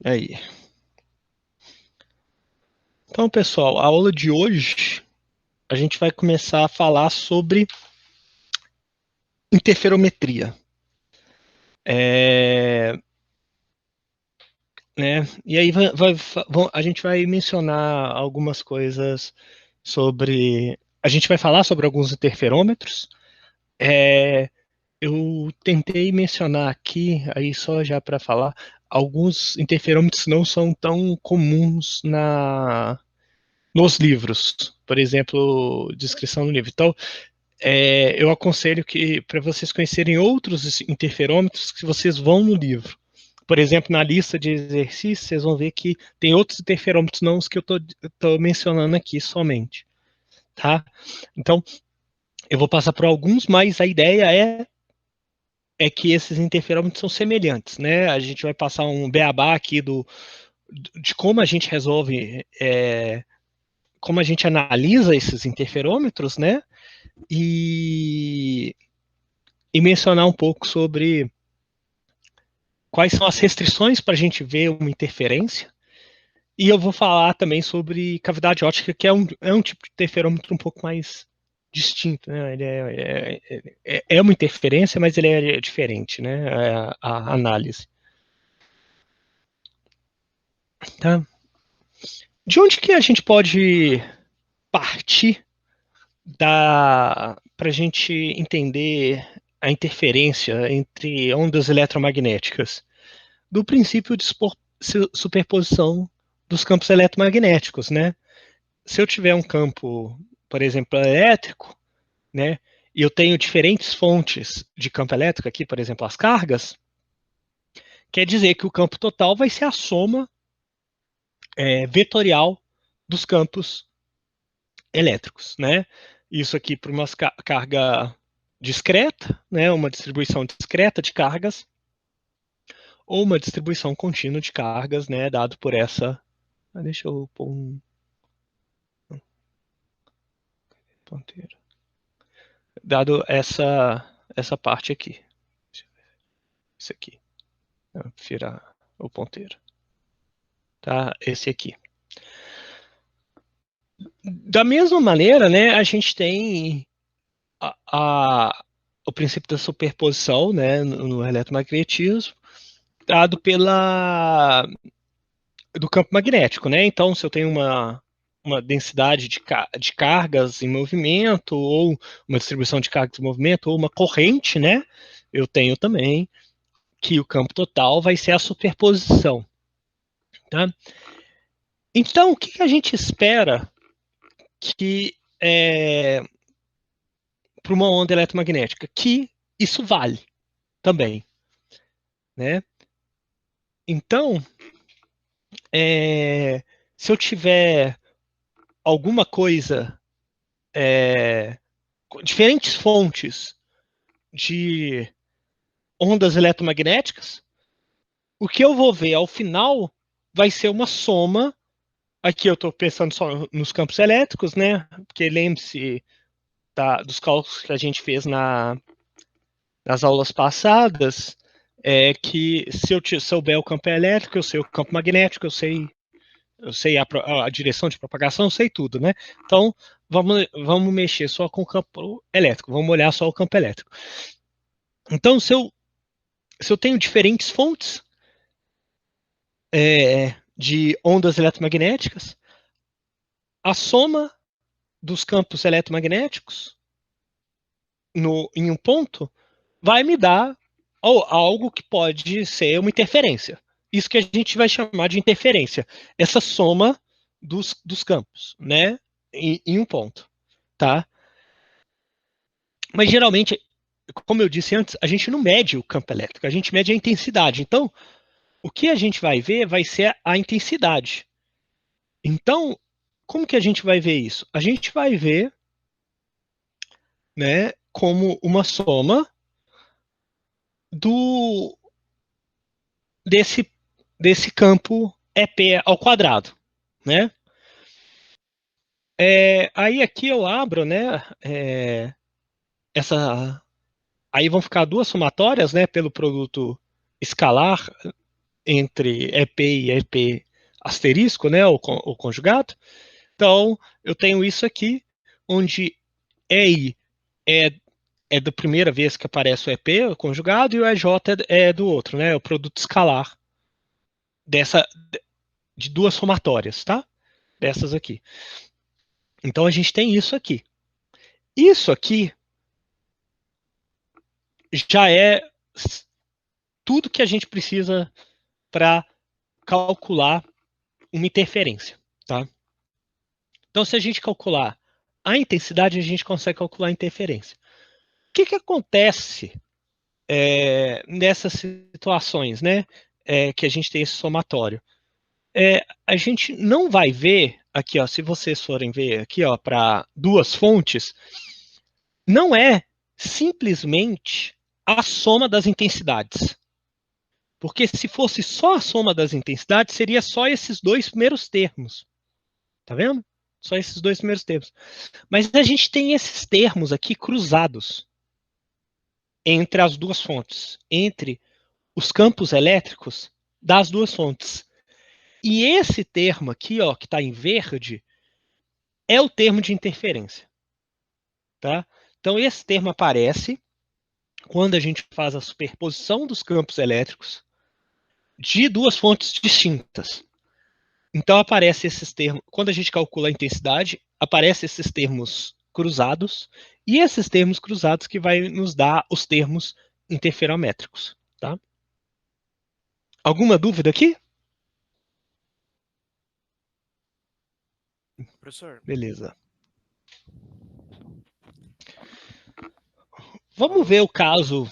Aí. Então, pessoal, a aula de hoje a gente vai começar a falar sobre interferometria. É, né? E aí a gente vai mencionar algumas coisas sobre. A gente vai falar sobre alguns interferômetros. É, eu tentei mencionar aqui, aí só já para falar, alguns interferômetros não são tão comuns nos livros. Por exemplo, descrição no livro. Então, eu aconselho que para vocês conhecerem outros interferômetros que vocês vão no livro. Por exemplo, na lista de exercícios, vocês vão ver que tem outros interferômetros, não os que eu estou mencionando aqui somente. Tá? Então, eu vou passar por alguns, mas a ideia é que esses interferômetros são semelhantes. Né? A gente vai passar um beabá aqui de como a gente resolve, como a gente analisa esses interferômetros, né? E, e mencionar um pouco sobre quais são as restrições para a gente ver uma interferência. E eu vou falar também sobre cavidade óptica, que é um tipo de interferômetro um pouco mais distinto. Né? Ele é uma interferência, mas ele é diferente, né? A análise. Tá? De onde que a gente pode partir para a gente entender a interferência entre ondas eletromagnéticas? Do princípio de superposição dos campos eletromagnéticos, né? Se eu tiver um campo, por exemplo, elétrico, né, e eu tenho diferentes fontes de campo elétrico aqui, por exemplo, as cargas, quer dizer que o campo total vai ser a soma vetorial dos campos elétricos, né? Isso aqui para uma carga discreta, né, uma distribuição discreta de cargas, ou uma distribuição contínua de cargas, né, dado por essa. Deixa eu pôr um ponteiro. Dado essa parte aqui. Isso aqui. Eu prefiro o ponteiro. Tá? Esse aqui. Da mesma maneira, né, a gente tem a, o princípio da superposição, né, no eletromagnetismo, dado do campo magnético, né? Então, se eu tenho uma densidade de cargas em movimento, ou uma distribuição de cargas em movimento, ou uma corrente, né? Eu tenho também que o campo total vai ser a superposição. Tá? Então, o que a gente espera que para uma onda eletromagnética? Que isso vale também. Né? Então, se eu tiver alguma coisa, diferentes fontes de ondas eletromagnéticas, o que eu vou ver ao final vai ser uma soma. Aqui eu estou pensando só nos campos elétricos, né? Porque lembre-se dos cálculos que a gente fez nas aulas passadas, que se eu souber o campo elétrico, eu sei o campo magnético, eu sei a direção de propagação, eu sei tudo, né? Então, vamos mexer só com o campo elétrico, vamos olhar só o campo elétrico. Então, se eu tenho diferentes fontes de ondas eletromagnéticas, a soma dos campos eletromagnéticos em um ponto vai me dar algo que pode ser uma interferência. Isso que a gente vai chamar de interferência. Essa soma dos campos, né? Em um ponto, tá? Mas geralmente, como eu disse antes, a gente não mede o campo elétrico, a gente mede a intensidade. Então, o que a gente vai ver vai ser a intensidade. Então, como que a gente vai ver isso? A gente vai ver, né, como uma soma do desse desse campo EP ao quadrado, né? Aí aqui eu abro, né? Essa, aí vão ficar duas somatórias, né? Pelo produto escalar entre EP e EP asterisco, né, o conjugado. Então, eu tenho isso aqui, onde EI é da primeira vez que aparece o EP, o conjugado, e o EJ é do outro, né, o produto escalar de duas somatórias, tá? Dessas aqui. Então, a gente tem isso aqui. Isso aqui já é tudo que a gente precisa para calcular uma interferência, tá? Então, se a gente calcular a intensidade, a gente consegue calcular a interferência. O que acontece nessas situações, né, que a gente tem esse somatório? A gente não vai ver aqui, ó, se vocês forem ver aqui, ó, para duas fontes, não é simplesmente a soma das intensidades. Porque se fosse só a soma das intensidades, seria só esses dois primeiros termos. Tá vendo? Só esses dois primeiros termos. Mas a gente tem esses termos aqui cruzados entre as duas fontes, entre os campos elétricos das duas fontes. E esse termo aqui, ó, que está em verde, é o termo de interferência. Tá? Então, esse termo aparece quando a gente faz a superposição dos campos elétricos de duas fontes distintas. Então, aparece esses termos. Quando a gente calcula a intensidade, aparecem esses termos cruzados, e esses termos cruzados que vai nos dar os termos interferométricos. Tá? Alguma dúvida aqui? Professor, Beleza. falando Vamos ver o caso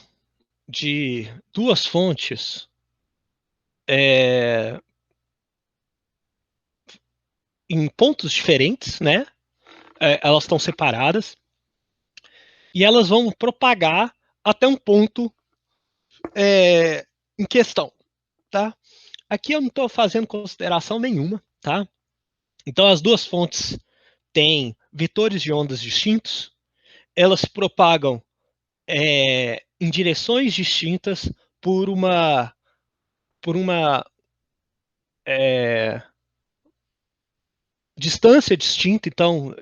de duas fontes em pontos diferentes, né? Elas estão separadas e elas vão propagar até um ponto em questão, tá? Aqui eu não estou fazendo consideração nenhuma, tá? Então as duas fontes têm vetores de ondas distintos, elas se propagam em direções distintas por uma distância distinta, então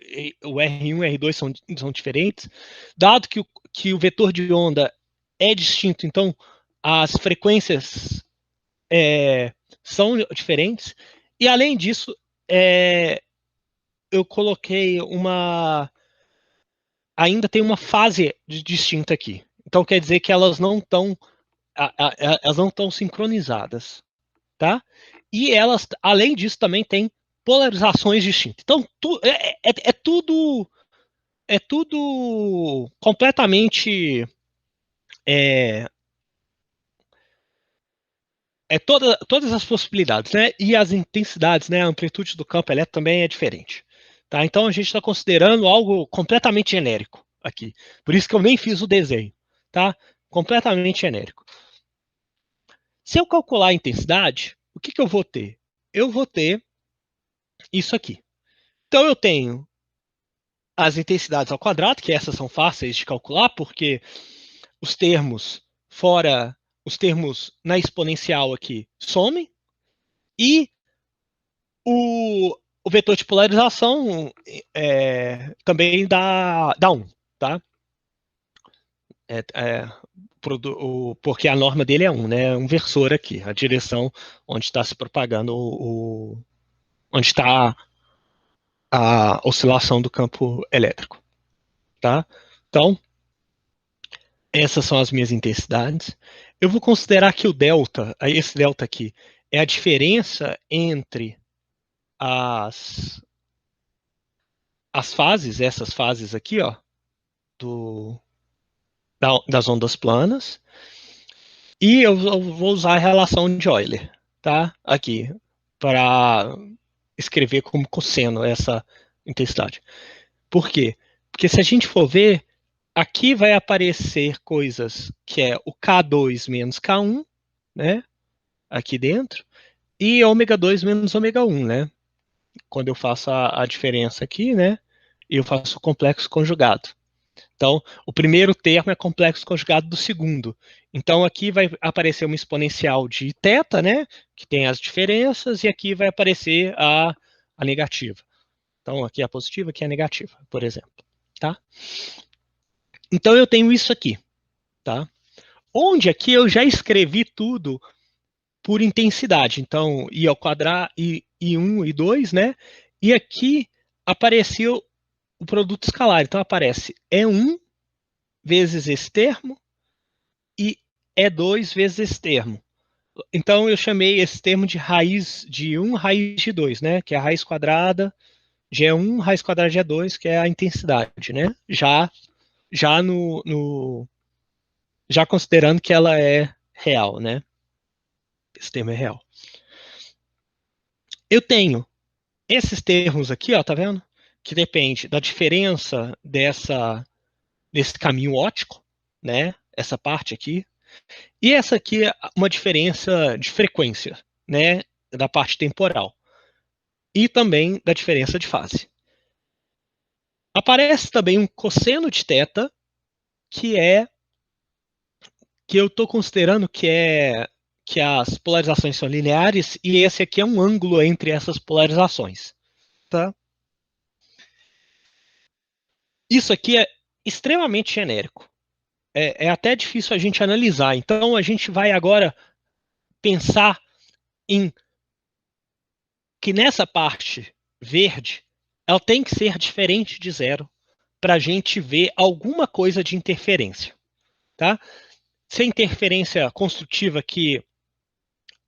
o R1 e o R2 são diferentes. Dado que o vetor de onda é distinto, então as frequências são diferentes. E além disso, eu coloquei ainda tem uma fase distinta aqui. Então quer dizer que elas não estão sincronizadas, tá? E elas, além disso, também têm polarizações distintas. Então é tudo completamente todas as possibilidades, né? E as intensidades, né? A amplitude do campo elétrico também é diferente. Tá? Então a gente está considerando algo completamente genérico aqui. Por isso que eu nem fiz o desenho. Tá? Completamente genérico. Se eu calcular a intensidade, o que eu vou ter? Eu vou ter isso aqui. Então eu tenho as intensidades ao quadrado, que essas são fáceis de calcular, porque os termos fora, os termos na exponencial aqui somem, e o vetor de polarização também dá 1, tá? Porque a norma dele é 1, né? Um versor aqui, a direção onde está se propagando onde está a oscilação do campo elétrico, tá? Então, essas são as minhas intensidades. Eu vou considerar que o delta, esse delta aqui, é a diferença entre as fases, essas fases aqui, ó, das ondas planas, e eu vou usar a relação de Euler, tá? Aqui, para escrever como cosseno essa intensidade. Por quê? Porque se a gente for ver, aqui vai aparecer coisas que é o K2 menos K1, né? Aqui dentro, e ômega 2 menos ômega 1, né? Quando eu faço a diferença aqui, né? Eu faço o complexo conjugado. Então, o primeiro termo é complexo conjugado do segundo. Então aqui vai aparecer uma exponencial de θ, né, que tem as diferenças, e aqui vai aparecer a negativa. Então aqui é a positiva, aqui é a negativa, por exemplo. Tá? Então eu tenho isso aqui. Tá? Onde aqui eu já escrevi tudo por intensidade. Então, I ao quadrado, I1, I2, né? E aqui apareceu o produto escalar. Então aparece E1 vezes esse termo e E2 vezes esse termo. Então eu chamei esse termo de raiz de 1, raiz de 2, né? Que é a raiz quadrada de E1, raiz quadrada de E2, que é a intensidade, né? Já já considerando que ela é real, né? Esse termo é real. Eu tenho esses termos aqui, ó, tá vendo? Que depende da diferença desse caminho óptico, né? Essa parte aqui. E essa aqui é uma diferença de frequência, né? Da parte temporal. E também da diferença de fase. Aparece também um cosseno de θ, que eu estou considerando que as polarizações são lineares, e esse aqui é um ângulo entre essas polarizações. Tá? Isso aqui é extremamente genérico. É até difícil a gente analisar. Então a gente vai agora pensar em que nessa parte verde ela tem que ser diferente de zero para a gente ver alguma coisa de interferência. Tá? Se a interferência construtiva que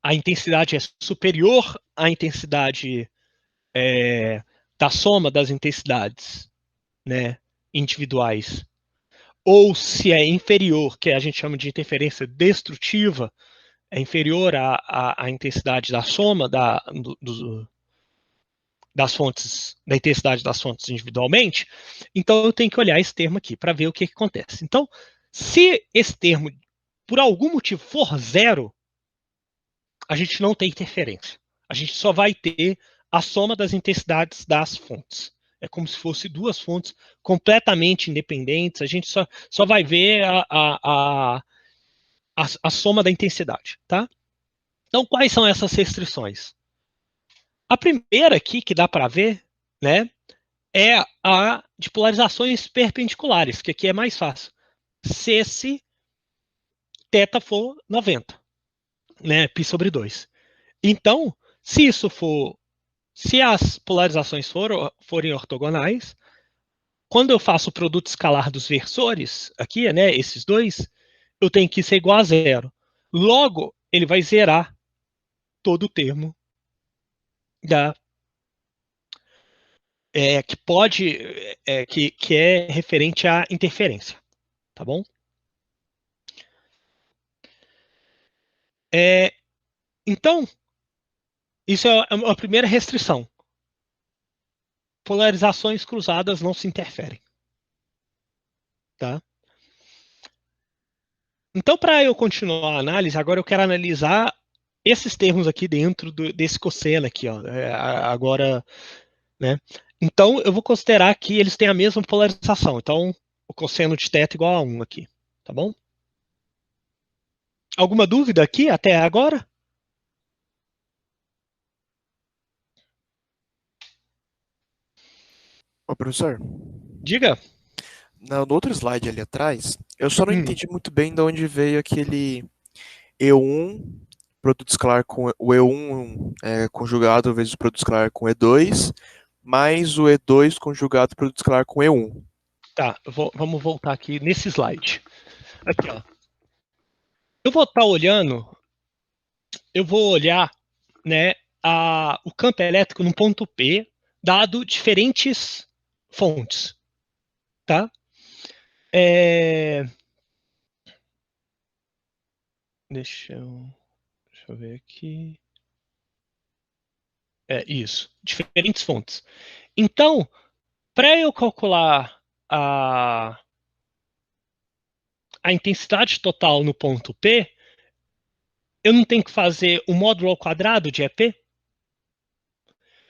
a intensidade é superior à intensidade da soma das intensidades, né, individuais, ou se é inferior, que a gente chama de interferência destrutiva, é inferior à intensidade da soma das fontes, da intensidade das fontes individualmente, então eu tenho que olhar esse termo aqui para ver o que acontece. Então, se esse termo, por algum motivo, for zero, a gente não tem interferência. A gente só vai ter a soma das intensidades das fontes. É como se fosse duas fontes completamente independentes. A gente só vai ver a soma da intensidade. Tá? Então, quais são essas restrições? A primeira aqui que dá para ver, né, é a de polarizações perpendiculares, que aqui é mais fácil. Se esse θ for 90, né, π sobre 2. Então, se as polarizações forem ortogonais, quando eu faço o produto escalar dos versores, aqui, né, esses dois, eu tenho que ser igual a zero. Logo, ele vai zerar todo o termo da que pode que é referente à interferência, tá bom? Então, isso é a primeira restrição. Polarizações cruzadas não se interferem, tá? Então, para eu continuar a análise, agora eu quero analisar esses termos aqui dentro desse cosseno aqui, ó. Agora, né? Então, eu vou considerar que eles têm a mesma polarização. Então, o cosseno de θ é igual a 1 aqui, tá bom? Alguma dúvida aqui até agora? Ô, professor, Diga. no outro slide ali atrás, eu só não Hum, entendi muito bem de onde veio aquele E1 produto escalar com o E1 conjugado vezes o produto escalar com E2, mais o E2 conjugado produto escalar com E1. tá, vamos voltar aqui nesse slide. Aqui, ó. Eu vou estar olhando, eu vou olhar, né, o campo elétrico no ponto P, dado diferentes fontes, tá? É, deixa eu ver aqui. É isso, diferentes fontes. Então, para eu calcular a intensidade total no ponto P, eu não tenho que fazer o módulo ao quadrado de EP?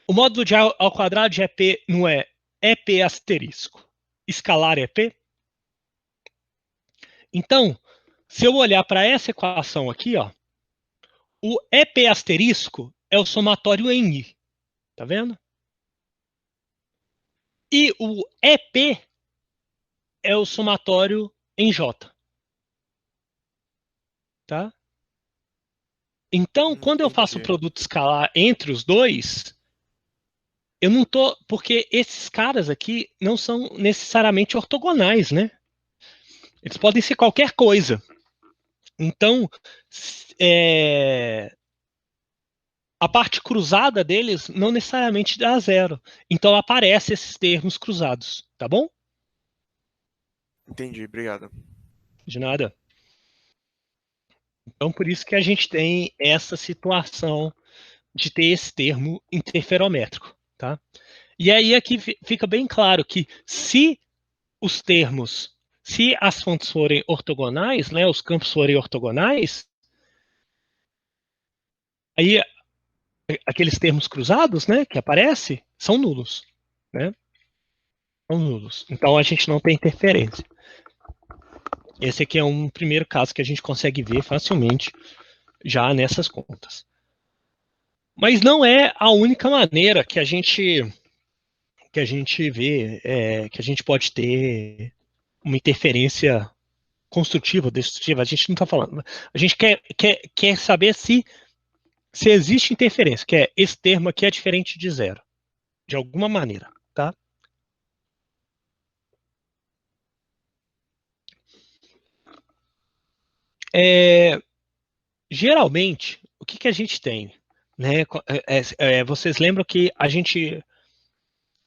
O módulo de ao quadrado de EP não é EP asterisco escalar EP? Então, Se eu olhar para essa equação aqui, ó, o EP asterisco é o somatório em I, tá vendo? E o EP é o somatório em J, tá? Então, quando eu faço o Entendi. produto escalar entre os dois, eu não tô, porque esses caras aqui não são necessariamente ortogonais, né? Eles podem ser qualquer coisa. Então, a parte cruzada deles não necessariamente dá zero. Então aparecem esses termos cruzados, tá bom? Entendi, obrigado. De nada. Então por isso que a gente tem essa situação de ter esse termo interferométrico, tá? E aí aqui fica bem claro que se os termos, se as fontes forem ortogonais, né, os campos forem ortogonais, aí aqueles termos cruzados, né, que aparecem, são nulos, né? São nulos. Então a gente não tem interferência. Esse aqui é um primeiro caso que a gente consegue ver facilmente já nessas contas. Mas não é a única maneira que a gente vê que a gente pode ter uma interferência construtiva, destrutiva. A gente não está falando. A gente quer saber se existe interferência, que é esse termo aqui é diferente de zero, de alguma maneira, tá? Geralmente, o que a gente tem? Né? Vocês lembram que a gente,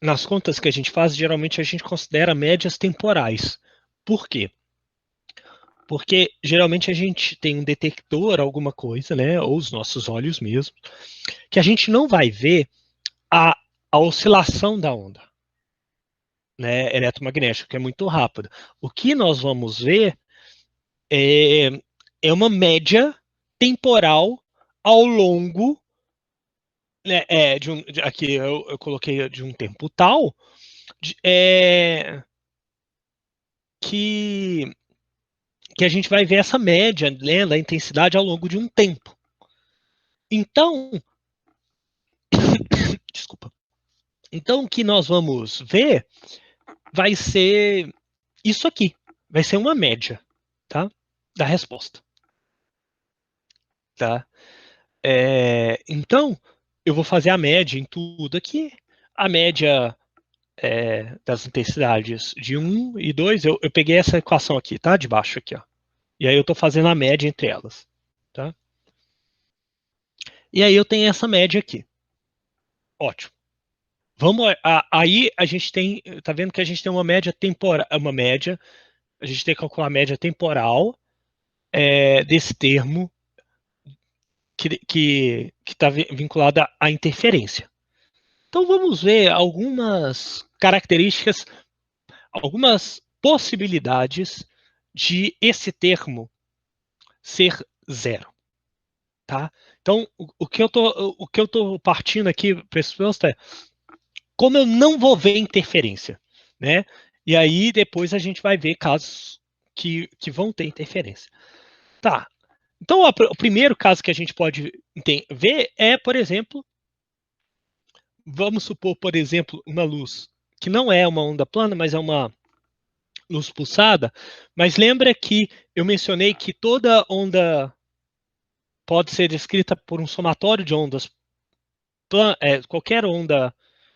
nas contas que a gente faz, geralmente a gente considera médias temporais. Por quê? Porque geralmente a gente tem um detector, alguma coisa, né? Ou os nossos olhos mesmo, que a gente não vai ver a oscilação da onda, né, eletromagnética, que é muito rápida. O que nós vamos ver é, é uma média temporal ao longo, né, aqui eu coloquei de um tempo tal, de, que, que a gente vai ver essa média, né, da intensidade ao longo de um tempo. Então, desculpa. Então, o que nós vamos ver vai ser isso aqui. Vai ser uma média, tá? Da resposta, tá? Então, eu vou fazer a média em tudo aqui. A média das intensidades de 1 e 2, eu peguei essa equação aqui, tá? De baixo aqui, ó. E aí eu estou fazendo a média entre elas, tá? E aí eu tenho essa média aqui. Ótimo. Aí a gente tem, tá vendo que a gente tem uma média temporal, a gente tem que calcular a média temporal desse termo que está vinculada à interferência. Então vamos ver algumas características, algumas possibilidades de esse termo ser zero, tá? Então o que eu tô partindo aqui para esse posto é como eu não vou ver interferência, né? E aí depois a gente vai ver casos que vão ter interferência. Tá. Então o primeiro caso que a gente pode ver é, por exemplo, vamos supor, por exemplo, uma luz que não é uma onda plana, mas é uma luz pulsada. Mas lembra que eu mencionei que toda onda pode ser descrita por um somatório de ondas. Qualquer onda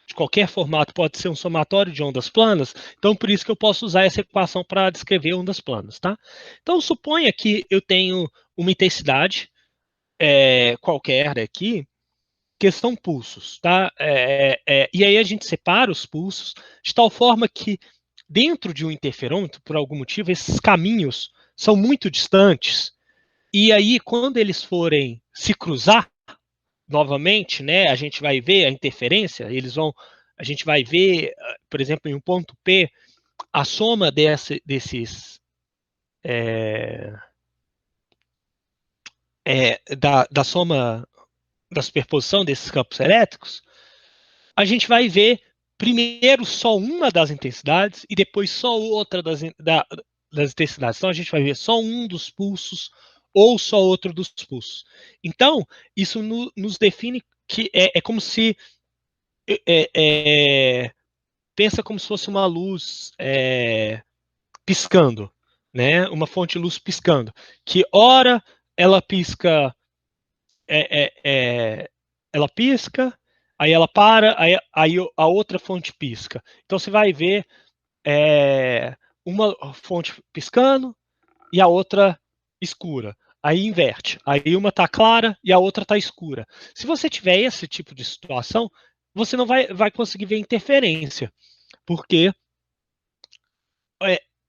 de qualquer formato pode ser um somatório de ondas planas. Então, por isso que eu posso usar essa equação para descrever ondas planas, tá? Então, suponha que eu tenho uma intensidade qualquer aqui, que são pulsos, tá? E aí a gente separa os pulsos de tal forma que dentro de um interferômetro, por algum motivo, esses caminhos são muito distantes. E aí, quando eles forem se cruzar novamente, né, a gente vai ver a interferência, a gente vai ver, por exemplo, em um ponto P, a soma desses da soma da superposição desses campos elétricos, a gente vai ver primeiro só uma das intensidades e depois só outra das intensidades. Então a gente vai ver só um dos pulsos ou só outro dos pulsos. Então, isso nos define que é como se é, é, pensa como se fosse uma luz piscando, né? Uma fonte de luz piscando, que ora ela pisca, é, é, é, ela pisca, aí ela para, aí a outra fonte pisca. Então você vai ver uma fonte piscando e a outra escura. Aí inverte. Aí uma está clara e a outra está escura. Se você tiver esse tipo de situação, você não vai conseguir ver interferência, porque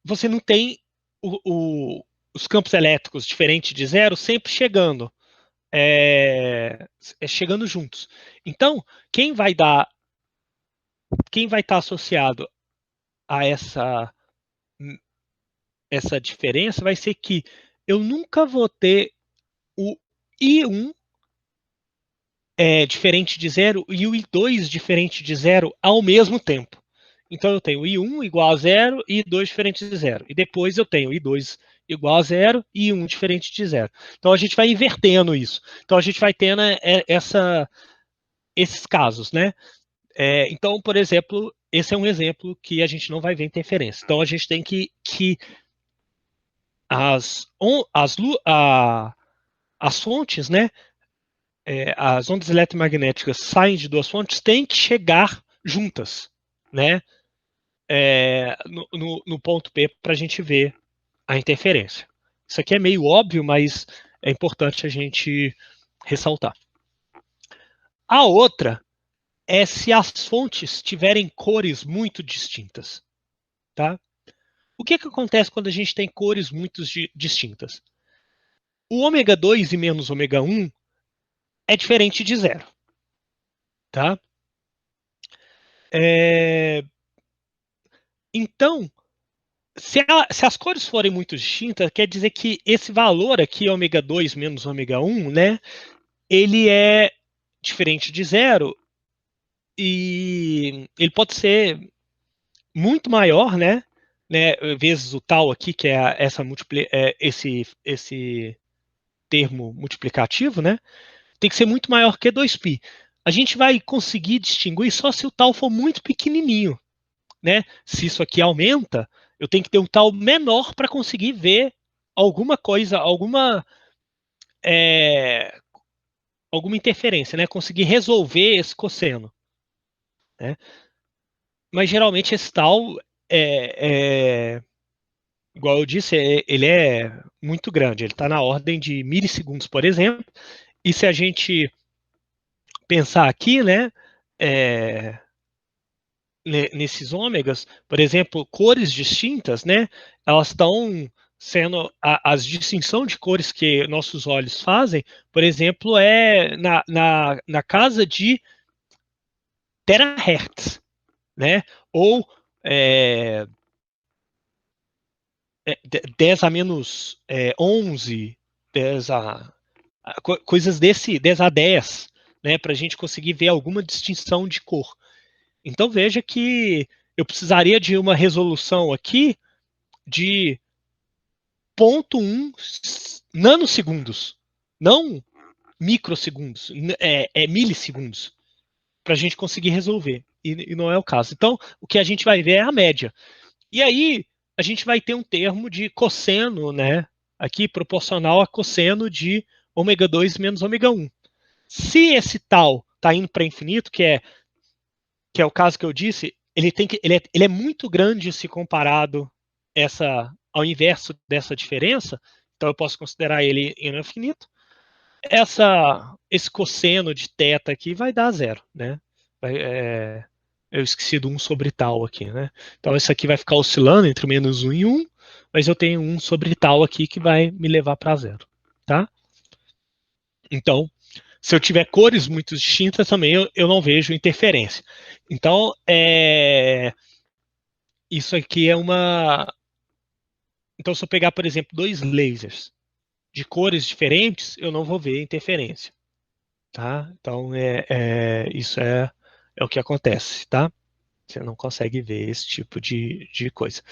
você não tem os campos elétricos diferentes de zero sempre chegando, chegando juntos. Então, quem vai estar associado a essa diferença vai ser que eu nunca vou ter o I1 diferente de zero e o I2 diferente de zero ao mesmo tempo. Então eu tenho I1 igual a zero e I2 diferente de zero. E depois eu tenho I2 igual a zero e I1 diferente de zero. Então a gente vai invertendo isso. Então a gente vai tendo esses casos, né? Então, por exemplo, esse é um exemplo que a gente não vai ver interferência. Então a gente tem que as fontes, né? As ondas eletromagnéticas saem de duas fontes, têm que chegar juntas, né? No ponto P para a gente ver a interferência. Isso aqui é meio óbvio, mas é importante a gente ressaltar. A outra é se as fontes tiverem cores muito distintas, tá? O que acontece quando a gente tem cores muito distintas? O ômega 2 e menos ômega 1 é diferente de zero, tá? Então, se as cores forem muito distintas, quer dizer que esse valor aqui, ômega 2 menos ômega 1, né, ele é diferente de zero e ele pode ser muito maior, né, vezes o tal aqui, que é esse termo multiplicativo, né, tem que ser muito maior que 2π. A gente vai conseguir distinguir só se o tal for muito pequenininho, né? Se isso aqui aumenta, eu tenho que ter um tal menor para conseguir ver alguma coisa, é, alguma interferência, né? Conseguir resolver esse cosseno, né? Mas geralmente esse tal igual eu disse, ele é muito grande. Ele está na ordem de milissegundos, por exemplo. E se a gente pensar aqui, né? É, nesses ômegas, por exemplo, cores distintas, né? Elas estão sendo as distinção de cores que nossos olhos fazem, por exemplo, é na casa de terahertz, né? Ou é, 10 a menos 11, 10 coisas 10 a 10, né? Para a gente conseguir ver alguma distinção de cor. Então veja que eu precisaria de uma resolução aqui de 0,1 nanosegundos, não microsegundos, milissegundos, para a gente conseguir resolver. E não é o caso. Então, o que a gente vai ver é a média. E aí, a gente vai ter um termo de cosseno, né? Aqui, proporcional a cosseno de ômega 2 menos ômega 1. Se esse tal está indo para infinito, que é o caso que eu disse, ele é muito grande se comparado ao inverso dessa diferença, então eu posso considerar ele infinito. Esse cosseno de θ aqui vai dar zero, né? Eu esqueci do 1 sobre tal aqui, né? Então isso aqui vai ficar oscilando entre menos 1 e 1, mas eu tenho 1 sobre tal aqui que vai me levar para zero, tá? Então, se eu tiver cores muito distintas também, eu não vejo interferência. Então, isso aqui é uma. Então, se eu pegar, por exemplo, dois lasers de cores diferentes, eu não vou ver interferência, tá? Então, isso é o que acontece, tá? Você não consegue ver esse tipo de coisa.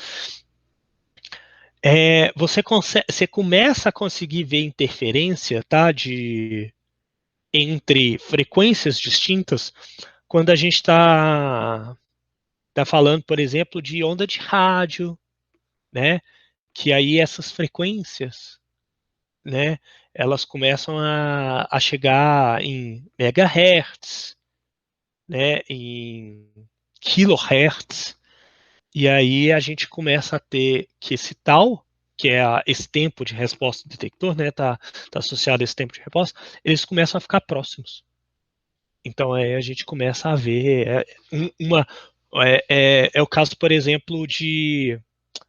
você começa a conseguir ver interferência, tá, entre frequências distintas quando a gente tá falando, por exemplo, de onda de rádio, né? Que aí essas frequências, né? Elas começam a chegar em megahertz, né? Em kilohertz. E aí a gente começa a ter que esse tal, que é esse tempo de resposta do detector, né? Tá associado a esse tempo de resposta, eles começam a ficar próximos. Então aí a gente começa a ver uma é o caso, por exemplo, de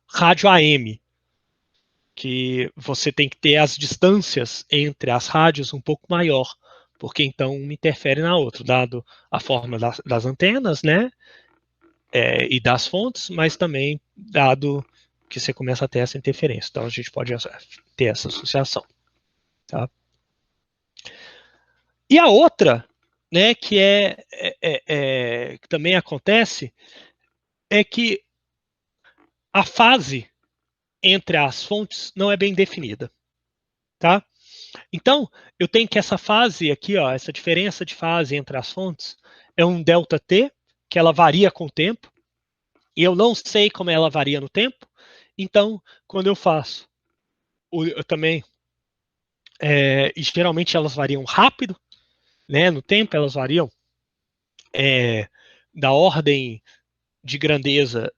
rádio AM, que você tem que ter as distâncias entre as rádios um pouco maior, porque então uma interfere na outra, dado a forma das antenas, né, e das fontes, mas também dado que você começa a ter essa interferência. Então a gente pode ter essa associação. Tá? E a outra, né, que também acontece, é que a fase entre as fontes não é bem definida. Tá? Então, eu tenho que essa fase aqui, ó, essa diferença de fase entre as fontes, é um ΔT, que ela varia com o tempo, e eu não sei como ela varia no tempo. Então, quando eu faço, eu também, e geralmente elas variam rápido, né, no tempo, elas variam da ordem de grandeza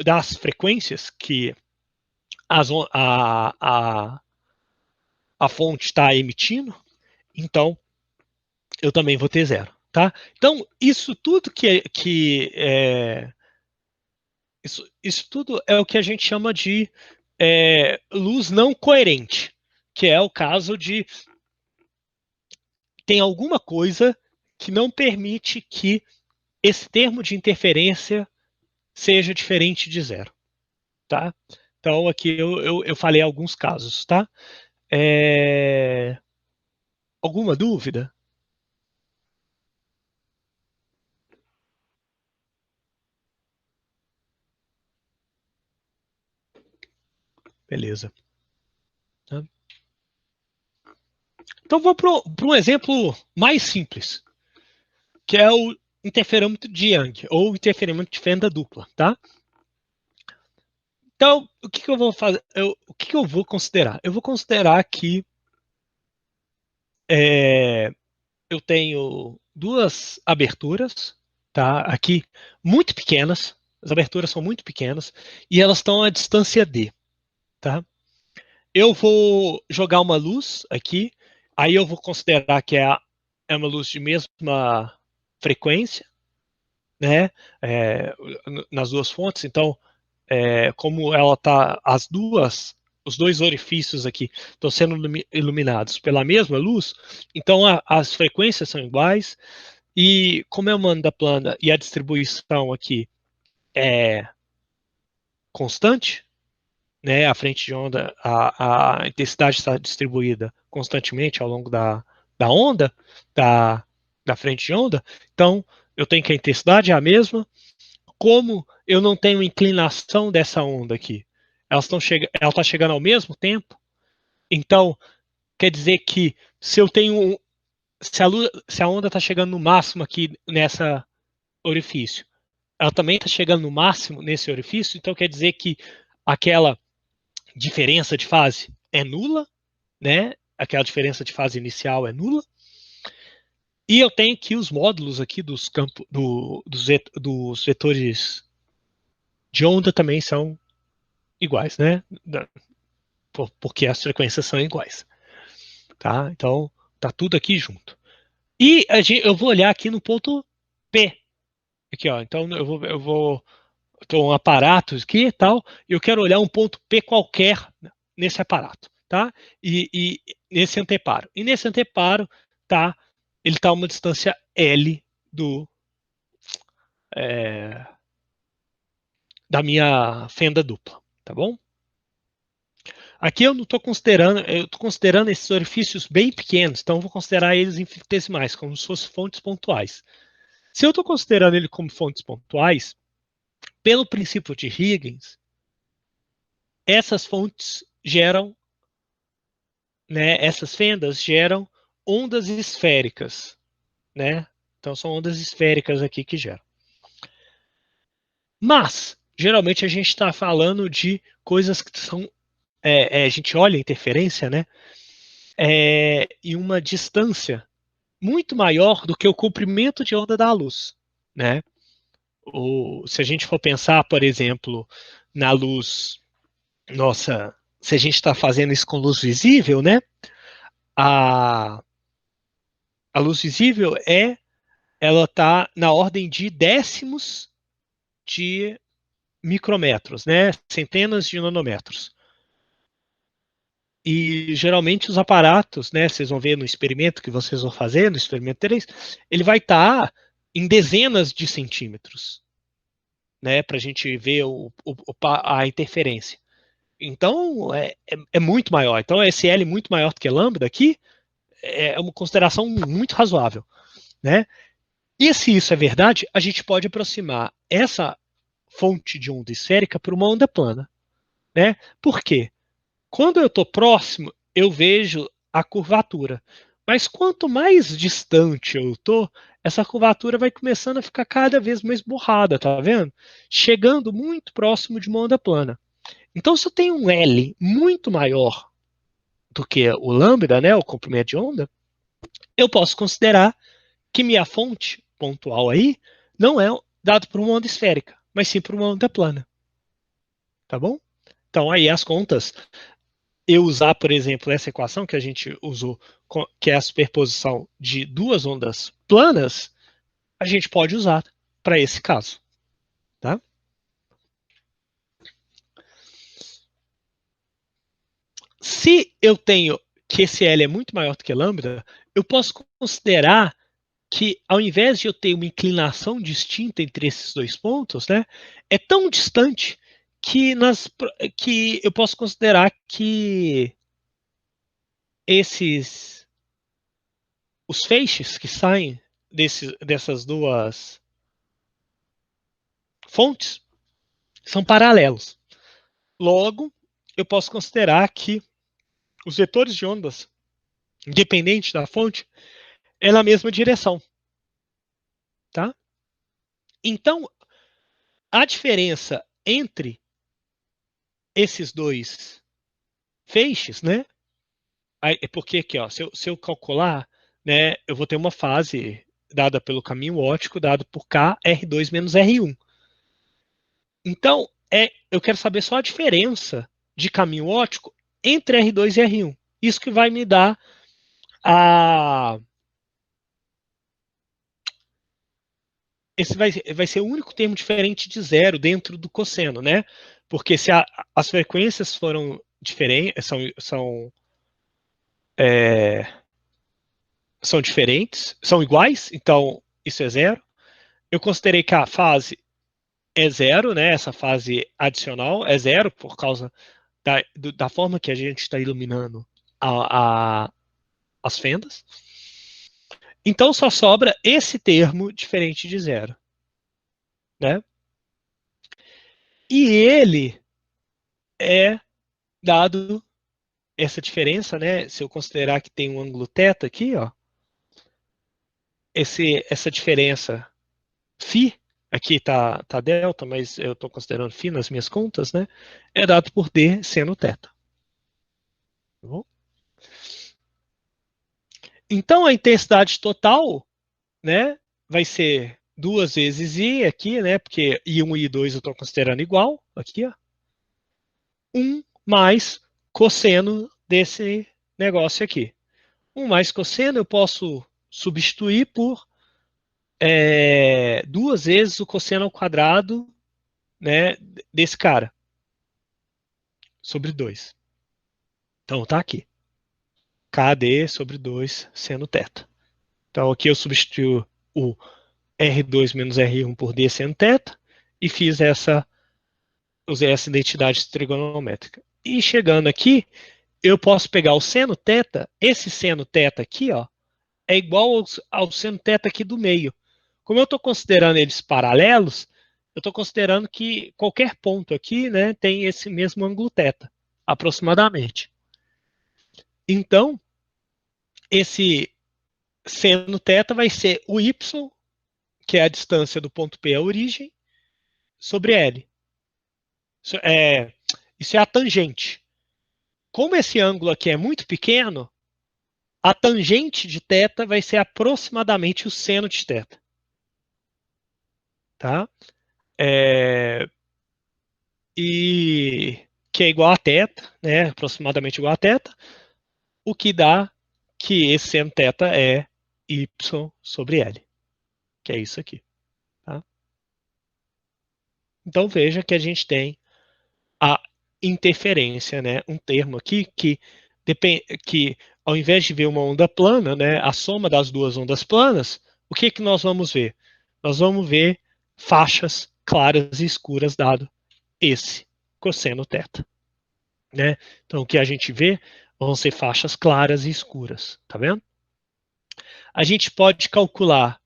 das frequências que a fonte está emitindo. Então, eu também vou ter zero. Tá? Então, isso tudo isso tudo é o que a gente chama de luz não coerente, que é o caso de tem alguma coisa que não permite que esse termo de interferência seja diferente de zero. Tá? Então, aqui eu falei alguns casos. Tá? Alguma dúvida? Beleza. Tá? Então, vou para um exemplo mais simples, que é o interferômetro de Young, ou interferômetro de fenda dupla, tá? Então, o que eu vou fazer? O que eu vou considerar? Eu vou considerar que eu tenho duas aberturas, tá? Aqui, muito pequenas. As aberturas são muito pequenas e elas estão à distância D, tá? Eu vou jogar uma luz aqui, aí eu vou considerar que é uma luz de mesma frequência, né? Nas duas fontes. Então, como ela tá, os dois orifícios aqui estão sendo iluminados pela mesma luz, então as frequências são iguais, e como é uma onda plana e a distribuição aqui é constante, né, a frente de onda, a intensidade está distribuída constantemente ao longo da onda, da, da frente de onda, então eu tenho que a intensidade é a mesma. Como eu não tenho inclinação dessa onda aqui, ela está chegando ao mesmo tempo, então quer dizer que se eu tenho se a onda está chegando no máximo aqui nessa orifício, ela também está chegando no máximo nesse orifício, então quer dizer que aquela diferença de fase é nula, né? Aquela diferença de fase inicial é nula. E eu tenho que os módulos aqui dos campos dos vetores de onda também são iguais, né? Porque as frequências são iguais, tá? Então tá tudo aqui junto. E eu vou olhar aqui no ponto P, aqui ó. Então eu vou um aparato aqui e tal, e eu quero olhar um ponto P qualquer nesse aparato, tá? E nesse anteparo. E nesse anteparo tá, ele está a uma distância L é, da minha fenda dupla, tá bom? Aqui eu não estou considerando, eu estou considerando esses orifícios bem pequenos, então eu vou considerar eles infinitesimais, como se fossem fontes pontuais. Se eu estou considerando ele como fontes pontuais, pelo princípio de Huygens, essas fontes geram, né, essas fendas geram ondas esféricas, né? Então são ondas esféricas aqui que geram. Mas, geralmente a gente está falando de coisas que são, a gente olha a interferência, né? Em uma distância muito maior do que o comprimento de onda da luz, né? Se a gente for pensar, por exemplo, na luz, nossa, se a gente está fazendo isso com luz visível, né? A, a luz visível ela está na ordem de décimos de micrômetros, né? Centenas de nanômetros. E geralmente os aparatos, né? Vocês vão ver no experimento que vocês vão fazer, no experimento 3, ele vai estar em dezenas de centímetros, né? Para a gente ver a interferência. Então é muito maior. Então esse L muito maior do que lambda aqui é uma consideração muito razoável, né? E se isso é verdade, a gente pode aproximar essa fonte de onda esférica para uma onda plana, né? Por quê? Quando eu estou próximo, eu vejo a curvatura. Mas quanto mais distante eu estou, essa curvatura vai começando a ficar cada vez mais borrada, tá vendo? Chegando muito próximo de uma onda plana. Então, se eu tenho um L muito maior do que o lambda, né, o comprimento de onda, eu posso considerar que minha fonte pontual aí não é dado por uma onda esférica, mas sim por uma onda plana. Tá bom? Então, aí as contas, eu usar, por exemplo, essa equação que a gente usou, que é a superposição de duas ondas planas, a gente pode usar para esse caso. Tá? Se eu tenho que esse L é muito maior do que lambda, eu posso considerar que, ao invés de eu ter uma inclinação distinta entre esses dois pontos, né, é tão distante que, que eu posso considerar que os feixes que saem dessas duas fontes são paralelos. Logo, eu posso considerar que os vetores de ondas, independente da fonte, é na mesma direção. Tá? Então, a diferença entre esses dois feixes, né? É porque aqui, ó, se eu calcular, né, eu vou ter uma fase dada pelo caminho óptico dado por K, R2 menos R1. Então, eu quero saber só a diferença de caminho óptico entre R2 e R1. Isso que vai me dar a... Esse vai ser o único termo diferente de zero dentro do cosseno, né? Porque se as frequências foram diferentes, são diferentes, são iguais, então isso é zero. Eu considerei que a fase é zero, né? Essa fase adicional é zero por causa da forma que a gente está iluminando as fendas. Então só sobra esse termo diferente de zero, né? E ele é dado essa diferença, né? Se eu considerar que tem um ângulo θ aqui, ó, essa diferença φ, aqui tá delta, mas eu estou considerando φ nas minhas contas, né? É dado por d seno θ. Tá bom? Então a intensidade total, né, vai ser 2 vezes I aqui, né? Porque I1 e I2 eu estou considerando igual, aqui, ó. 1 mais cosseno desse negócio aqui. 1 mais cosseno eu posso substituir por 2 vezes o cosseno ao quadrado, né, desse cara, sobre 2. Então tá aqui. KD sobre 2 seno θ. Então aqui eu substituo o R2 menos R1 por D seno θ e usei essa identidade trigonométrica. E chegando aqui, eu posso pegar o seno θ, esse seno θ aqui, ó, é igual ao seno θ aqui do meio. Como eu estou considerando eles paralelos, eu estou considerando que qualquer ponto aqui, né, tem esse mesmo ângulo θ, aproximadamente. Então, esse seno θ vai ser o y, que é a distância do ponto P à origem, sobre L. Isso é a tangente. Como esse ângulo aqui é muito pequeno, a tangente de θ vai ser aproximadamente o seno de θ. Tá? E que é igual a θ, né? Aproximadamente igual a θ, o que dá que esse seno θ é y sobre L, que é isso aqui. Tá? Então veja que a gente tem a interferência, né? Um termo aqui que ao invés de ver uma onda plana, né, a soma das duas ondas planas, o que nós vamos ver? Nós vamos ver faixas claras e escuras dado esse cosseno θ. Né? Então o que a gente vê vão ser faixas claras e escuras, tá vendo? A gente pode calcular,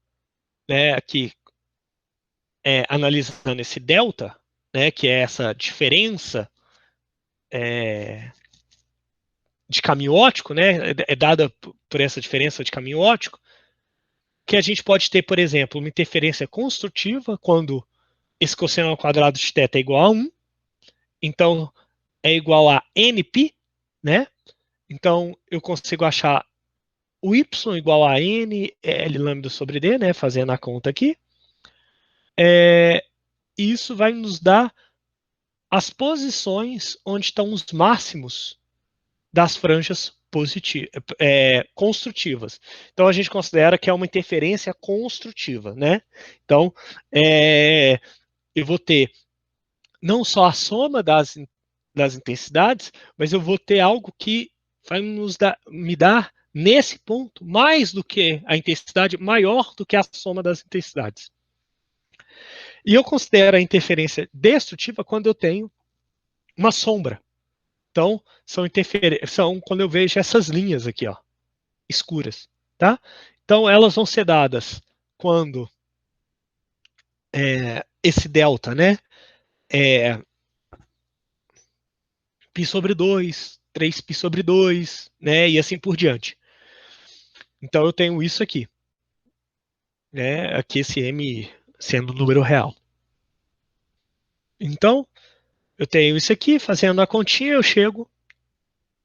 né, aqui, analisando esse delta, né, que é essa diferença de caminho óptico, né, é dada por essa diferença de caminho óptico, que a gente pode ter, por exemplo, uma interferência construtiva quando esse cosseno ao quadrado de θ é igual a 1, então é igual a nπ, né? Então eu consigo achar o y igual a n L lambda sobre d, né, fazendo a conta aqui. Isso vai nos dar as posições onde estão os máximos das franjas construtivas. Então a gente considera que é uma interferência construtiva, né? Então eu vou ter não só a soma das intensidades, mas eu vou ter algo que vai me dar nesse ponto mais do que a intensidade, maior do que a soma das intensidades. E eu considero a interferência destrutiva quando eu tenho uma sombra. Então, são quando eu vejo essas linhas aqui, ó, escuras, tá? Então, elas vão ser dadas quando esse delta, né, é π sobre 2, 3π sobre 2, né, e assim por diante. Então, eu tenho isso aqui, né, aqui esse m sendo um número real. Então, eu tenho isso aqui, fazendo a continha, eu chego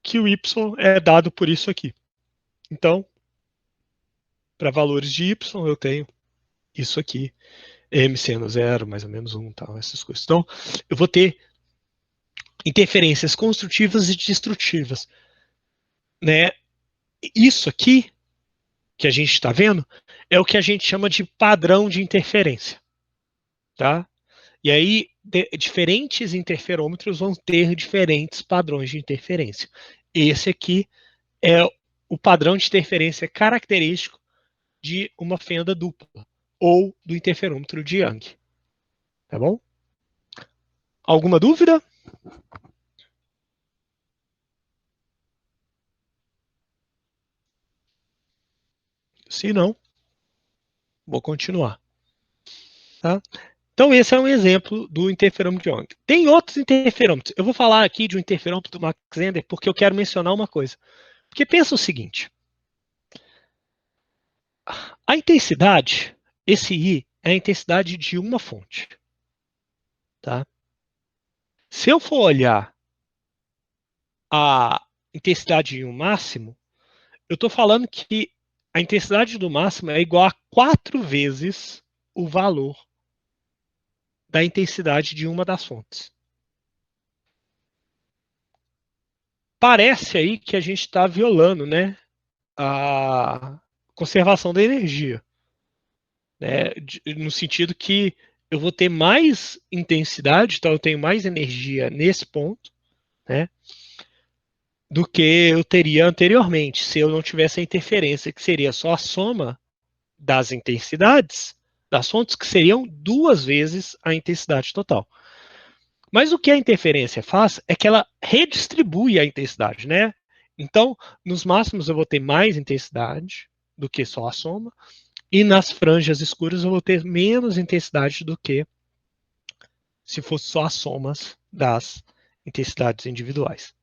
que o y é dado por isso aqui. Então, para valores de y, eu tenho isso aqui, m sendo 0, mais ou menos 1, tal, essas coisas. Então, eu vou ter interferências construtivas e destrutivas. Né? Isso aqui, que a gente está vendo, é o que a gente chama de padrão de interferência. Tá? E aí, diferentes interferômetros vão ter diferentes padrões de interferência. Esse aqui é o padrão de interferência característico de uma fenda dupla, ou do interferômetro de Young. Tá bom? Alguma dúvida? Se não, vou continuar. Tá? Então, esse é um exemplo do interferômetro de Young. Tem outros interferômetros. Eu vou falar aqui de um interferômetro do Mach Zehnder porque eu quero mencionar uma coisa. Porque pensa o seguinte. A intensidade, esse I, é a intensidade de uma fonte. Tá? Se eu for olhar a intensidade em um máximo, eu estou falando que a intensidade do máximo é igual a 4 vezes o valor da intensidade de uma das fontes. Parece aí que a gente está violando, né, a conservação da energia. Né, no sentido que eu vou ter mais intensidade, então eu tenho mais energia nesse ponto, né, do que eu teria anteriormente, se eu não tivesse a interferência, que seria só a soma das intensidades das fontes, que seriam 2 vezes a intensidade total. Mas o que a interferência faz é que ela redistribui a intensidade, né? Então, nos máximos eu vou ter mais intensidade do que só a soma, e nas franjas escuras eu vou ter menos intensidade do que se fosse só as somas das intensidades individuais.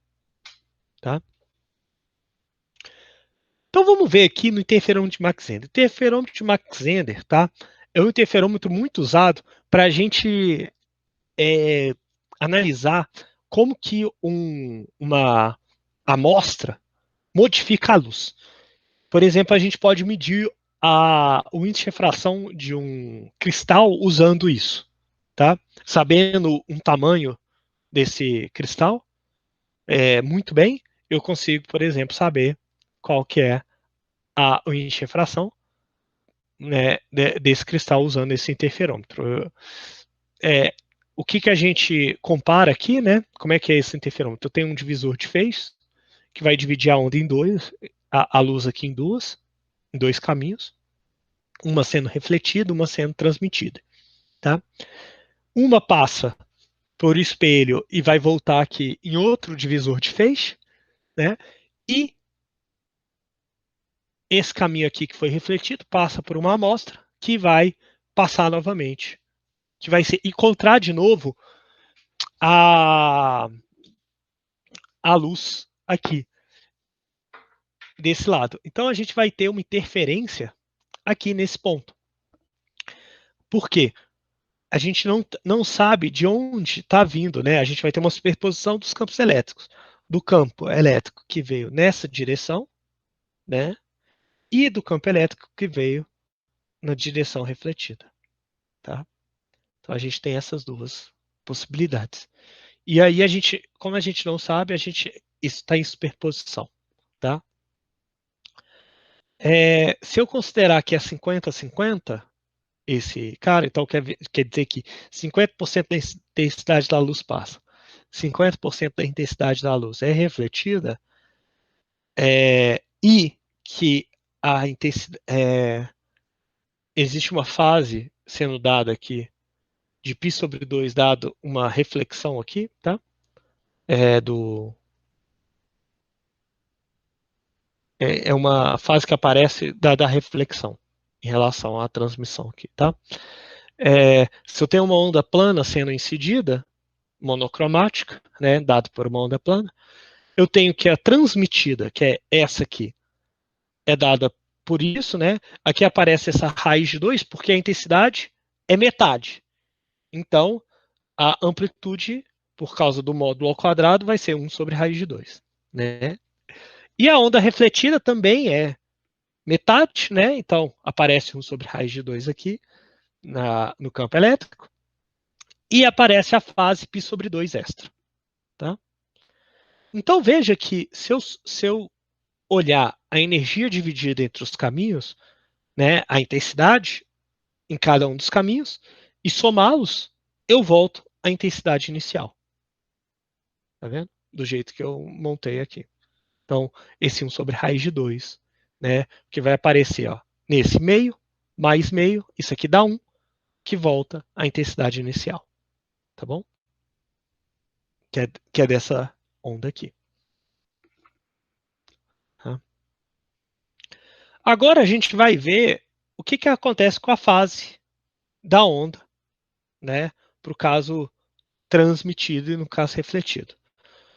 Tá? Então vamos ver aqui no interferômetro de Mach-Zehnder. O interferômetro de Mach-Zehnder, tá? É um interferômetro muito usado para a gente analisar como que uma amostra modifica a luz. Por exemplo, a gente pode medir o índice de refração de um cristal usando isso, tá? Sabendo um tamanho desse cristal, muito bem, eu consigo, por exemplo, saber qual que é o índice de refração, né, desse cristal usando esse interferômetro. O que a gente compara aqui, né? Como é que é esse interferômetro? Eu tenho um divisor de phase que vai dividir a onda em dois, a luz aqui em dois caminhos, uma sendo refletida, uma sendo transmitida, tá? Uma passa por espelho e vai voltar aqui em outro divisor de phase, né? E esse caminho aqui que foi refletido passa por uma amostra que vai passar novamente, que vai encontrar de novo a luz aqui desse lado. Então a gente vai ter uma interferência aqui nesse ponto. Por quê? A gente não sabe de onde está vindo, né? A gente vai ter uma superposição dos campos elétricos. Do campo elétrico que veio nessa direção, né? E do campo elétrico que veio na direção refletida, tá? Então a gente tem essas duas possibilidades. E aí como a gente não sabe, isso está em superposição, tá? Se eu considerar que é 50-50, esse cara, então quer dizer que 50% da intensidade da luz passa, 50% da intensidade da luz é refletida, e que a intensidade, existe uma fase sendo dada aqui de π sobre 2 dado uma reflexão aqui, tá? É uma fase que aparece da reflexão em relação à transmissão aqui, tá? Se eu tenho uma onda plana sendo incidida, monocromática, né, dado por uma onda plana, eu tenho que a transmitida, que é essa aqui, é dada por isso, né? Aqui aparece essa raiz de 2, porque a intensidade é metade. Então, a amplitude, por causa do módulo ao quadrado, vai ser 1 sobre raiz de 2, né? E a onda refletida também é metade, né? Então, aparece 1 sobre raiz de 2 aqui no campo elétrico. E aparece a fase π sobre 2 extra, tá? Então, veja que se eu olhar a energia dividida entre os caminhos, né, a intensidade em cada um dos caminhos, e somá-los, eu volto à intensidade inicial. Tá vendo? Do jeito que eu montei aqui. Então, esse 1 sobre raiz de 2, né, que vai aparecer ó, nesse meio, mais meio, isso aqui dá 1, que volta à intensidade inicial. Tá bom? Que é dessa onda aqui. Tá? Agora a gente vai ver o que acontece com a fase da onda, né, para o caso transmitido e no caso refletido.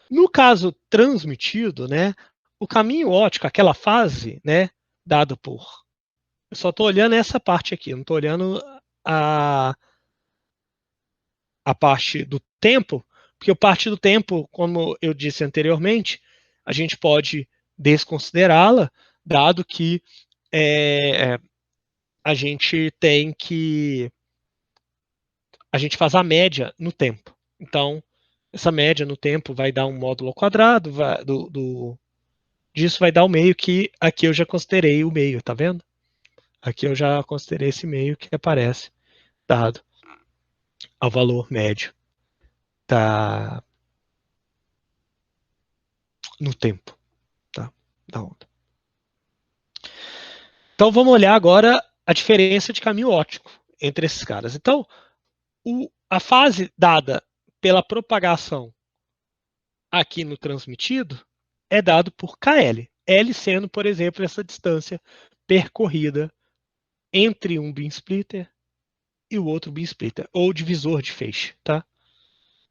No caso transmitido, né, o caminho óptico, aquela fase, né, dado por... Eu só estou olhando essa parte aqui, não estou olhando a parte do tempo, porque a parte do tempo, como eu disse anteriormente, a gente pode desconsiderá-la, dado que a gente tem que... A gente faz a média no tempo. Então, essa média no tempo vai dar um módulo ao quadrado, disso vai dar o meio, que aqui eu já considerei o meio, tá vendo? Aqui eu já considerei esse meio que aparece dado ao valor médio no tempo, tá? Da onda. Então vamos olhar agora a diferença de caminho óptico entre esses caras. Então, a fase dada pela propagação aqui no transmitido é dado por KL. L sendo, por exemplo, essa distância percorrida entre um beam splitter e o outro beam splitter, ou divisor de feixe, tá?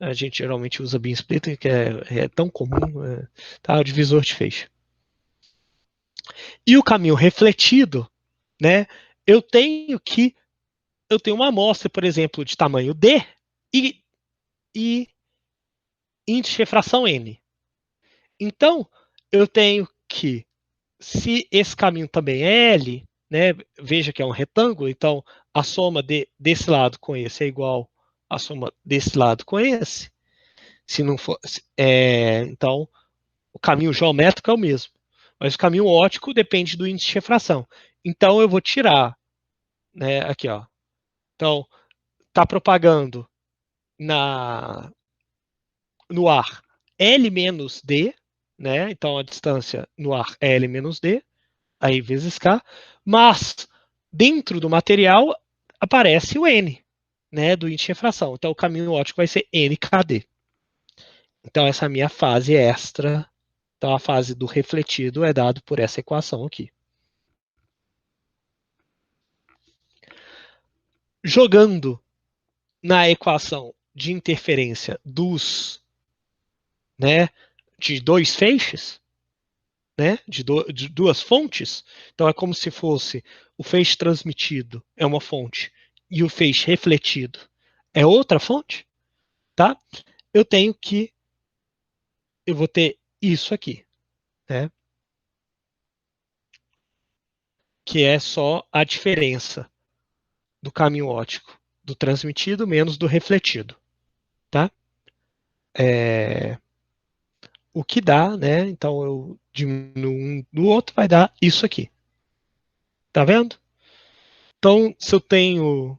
A gente geralmente usa beam splitter, que é tão comum, tá? O divisor de feixe. E o caminho refletido, né? Eu tenho uma amostra, por exemplo, de tamanho D e índice de refração N. Então, eu tenho que, se esse caminho também é L, né? Veja que é um retângulo, então a soma desse lado com esse é igual à soma desse lado com esse. Se não for, então o caminho geométrico é o mesmo, mas o caminho óptico depende do índice de refração. Então eu vou tirar, né? Aqui, ó. Então está propagando no ar L menos D, né? Então a distância no ar é L menos D, aí vezes K, mas dentro do material aparece o N, né? Do índice de refração. Então o caminho óptico vai ser NKD. Então essa é a minha fase extra. Então a fase do refletido é dado por essa equação aqui. Jogando na equação de interferência né, de dois feixes, né, de duas fontes, então é como se fosse o feixe transmitido é uma fonte e o feixe refletido é outra fonte, tá? Eu vou ter isso aqui, né? Que é só a diferença do caminho óptico do transmitido menos do refletido, tá? O que dá, né? Então eu diminuo um do outro, vai dar isso aqui. Tá vendo? Então, se eu tenho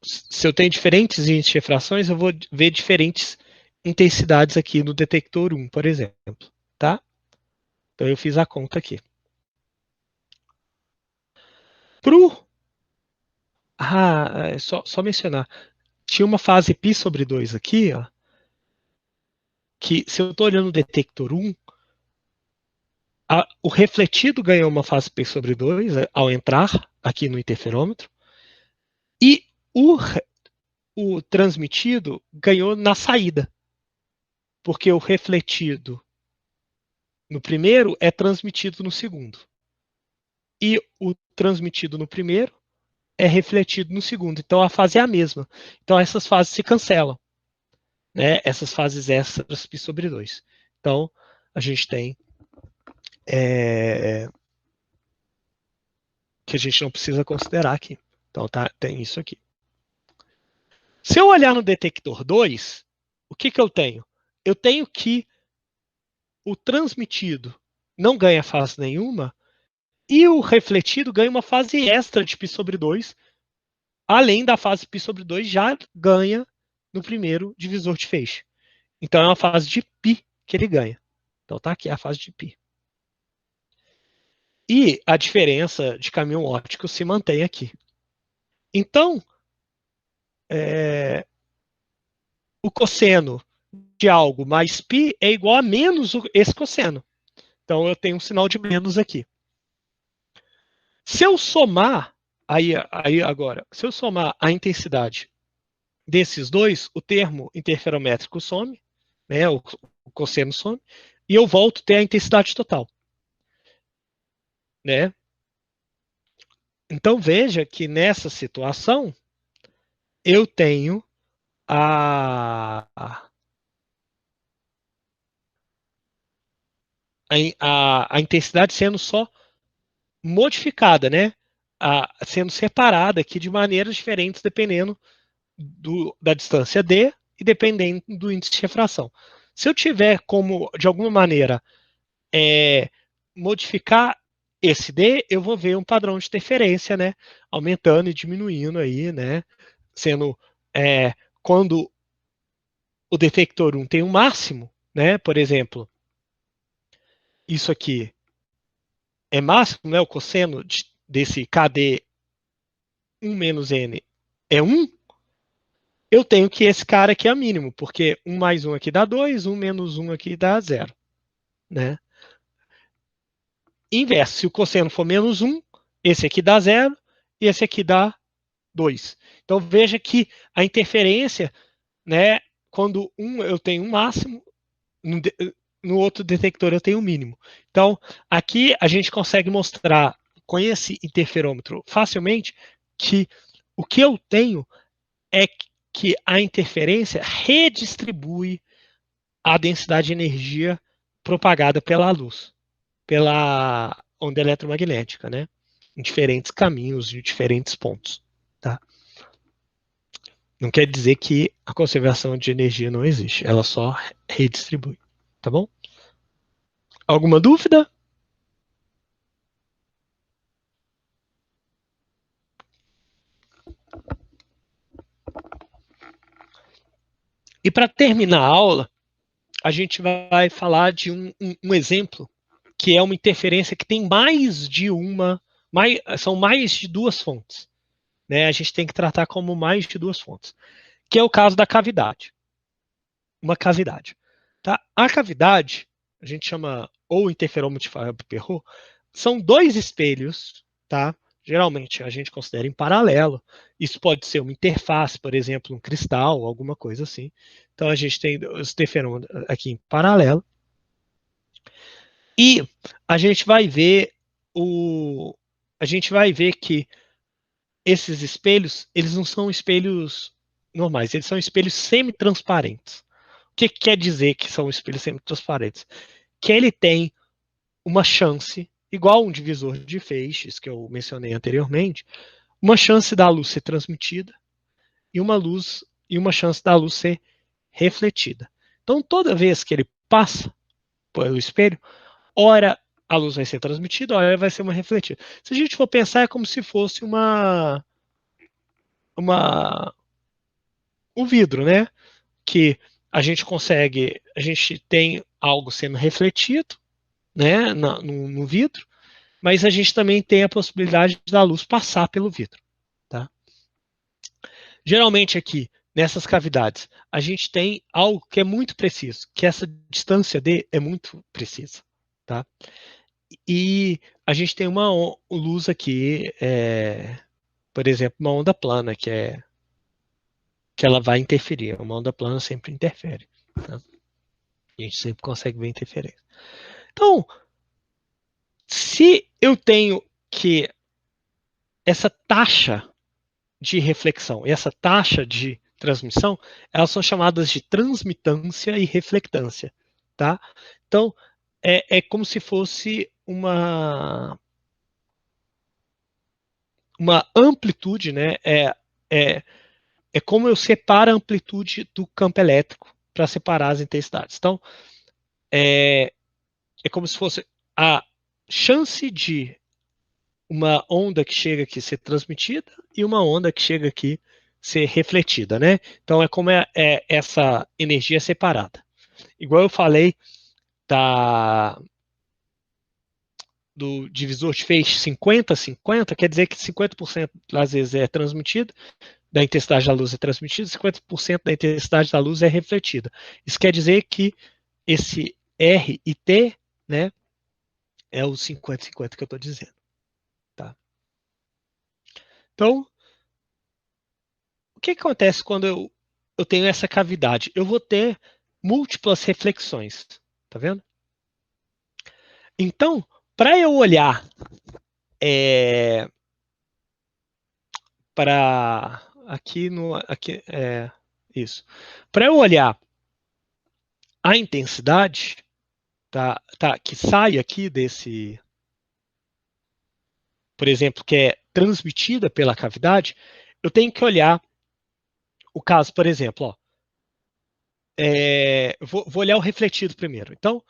se eu tenho diferentes índices de refrações, eu vou ver diferentes intensidades aqui no detector 1, por exemplo, tá? Então eu fiz a conta aqui. Só mencionar, tinha uma fase π/2 aqui, ó, que se eu estou olhando o detector 1, o refletido ganhou uma fase π/2 ao entrar aqui no interferômetro, e o transmitido ganhou na saída, porque o refletido no primeiro é transmitido no segundo. E o transmitido no primeiro é refletido no segundo. Então a fase é a mesma. Então essas fases se cancelam, né? Essas fases extras π/2. Então a gente tem que a gente não precisa considerar aqui. Então tem isso aqui. Se eu olhar no detector 2, o que eu tenho? Eu tenho que o transmitido não ganha fase nenhuma e o refletido ganha uma fase extra de π/2, além da fase π/2 já ganha no primeiro divisor de feixe. Então é uma fase de π que ele ganha. Então tá aqui a fase de π. E a diferença de caminho óptico se mantém aqui. Então, o cosseno de algo mais π é igual a menos esse cosseno. Então eu tenho um sinal de menos aqui. Se eu somar, se eu somar a intensidade desses dois, o termo interferométrico some, né, o cosseno some, e eu volto a ter a intensidade total. Né? Então veja que nessa situação eu tenho a intensidade sendo só modificada, né? Sendo separada aqui de maneiras diferentes dependendo da distância D e dependendo do índice de refração. Se eu tiver como, de alguma maneira, modificar esse D, eu vou ver um padrão de interferência, né? Aumentando e diminuindo aí, né? Sendo quando o detector 1 tem um máximo, né? Por exemplo, isso aqui é máximo, né? O cosseno desse KD 1 menos N é 1, eu tenho que esse cara aqui é mínimo, porque 1 mais 1 aqui dá 2, 1 menos 1 aqui dá 0. Né? Inverso, se o cosseno for menos 1, esse aqui dá 0 e esse aqui dá 2. Então veja que a interferência, né, quando eu tenho um máximo, no outro detector eu tenho um mínimo. Então aqui a gente consegue mostrar com esse interferômetro facilmente que o que eu tenho é que a interferência redistribui a densidade de energia propagada pela luz, pela onda eletromagnética, né? Em diferentes caminhos, em diferentes pontos. Tá? Não quer dizer que a conservação de energia não existe, ela só redistribui. Tá bom? Alguma dúvida? E para terminar a aula, a gente vai falar de um exemplo que é uma interferência que tem mais de uma, são mais de duas fontes. Né? A gente tem que tratar como mais de duas fontes, que é o caso da cavidade. Uma cavidade. Tá? A cavidade, a gente chama ou interferômetro de Fabry-Pérot, são dois espelhos, tá? Geralmente a gente considera em paralelo. Isso pode ser uma interface, por exemplo, um cristal, alguma coisa assim. Então a gente tem os interferômetros aqui em paralelo. E a gente vai ver que esses espelhos, eles não são espelhos normais, eles são espelhos semi-transparentes. O que quer dizer que são espelhos semi-transparentes? Que ele tem uma chance, igual um divisor de feixes que eu mencionei anteriormente, uma chance da luz ser transmitida e uma chance da luz ser refletida. Então, toda vez que ele passa pelo espelho, ora a luz vai ser transmitida, ora vai ser uma refletida. Se a gente for pensar, é como se fosse um vidro, né? Que a gente tem algo sendo refletido, né, no vidro, mas a gente também tem a possibilidade da luz passar pelo vidro. Tá? Geralmente aqui, nessas cavidades, a gente tem algo que é muito preciso, que essa distância D é muito precisa. Tá? E a gente tem uma luz aqui, por exemplo, uma onda plana, que ela vai interferir. Uma onda plana sempre interfere. Tá? A gente sempre consegue ver interferência. Então, se eu tenho que essa taxa de reflexão e essa taxa de transmissão, elas são chamadas de transmitância e reflectância, tá? Então, é como se fosse uma amplitude, né? É como eu separo a amplitude do campo elétrico para separar as intensidades. Então, é como se fosse a chance de uma onda que chega aqui ser transmitida e uma onda que chega aqui ser refletida, né? Então é como essa energia separada. Igual eu falei do divisor de feixe 50-50, quer dizer que 50% às vezes é transmitido, da intensidade da luz é transmitida, 50% da intensidade da luz é refletida. Isso quer dizer que esse R e T, né, é o 50-50 que eu estou dizendo. Tá? Então, o que acontece quando eu tenho essa cavidade? Eu vou ter múltiplas reflexões, tá vendo? Então, para eu olhar para aqui isso, para eu olhar a intensidade, que sai aqui desse, por exemplo, que é transmitida pela cavidade, eu tenho que olhar o caso, por exemplo, ó, vou olhar o refletido primeiro. Então,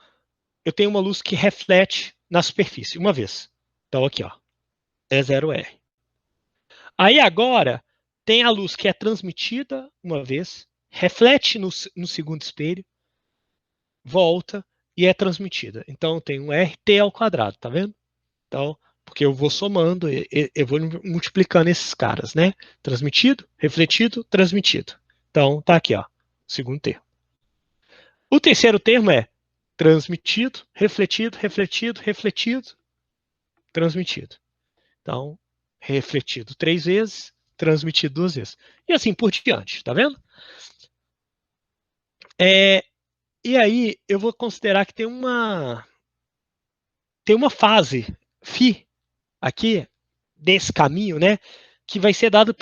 eu tenho uma luz que reflete na superfície uma vez. Então, aqui, ó, é 0R. Aí agora tem a luz que é transmitida uma vez, reflete no segundo espelho, volta e é transmitida. Então tem um RT ao quadrado, tá vendo? Então, porque eu vou somando, eu vou multiplicando esses caras, né? Transmitido, refletido, transmitido. Então tá aqui, ó, o segundo termo. O terceiro termo é transmitido, refletido, refletido, refletido, transmitido. Então, refletido 3 vezes, transmitido duas vezes. E assim por diante, tá vendo? E aí eu vou considerar que tem uma fase φ aqui desse caminho, né? Que vai ser dado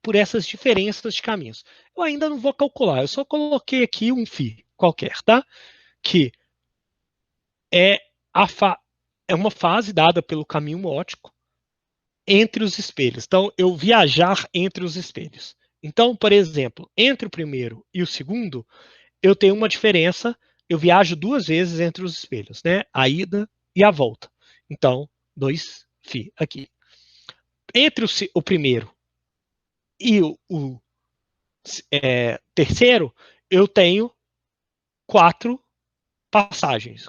por essas diferenças de caminhos. Eu ainda não vou calcular, eu só coloquei aqui um φ qualquer, tá? Que é, é uma fase dada pelo caminho óptico entre os espelhos. Então, eu viajar entre os espelhos. Então, por exemplo, entre o primeiro e o segundo, eu tenho uma diferença, eu viajo duas vezes entre os espelhos, né? A ida e a volta. Então, 2φ aqui. Entre o primeiro e o terceiro, eu tenho quatro passagens,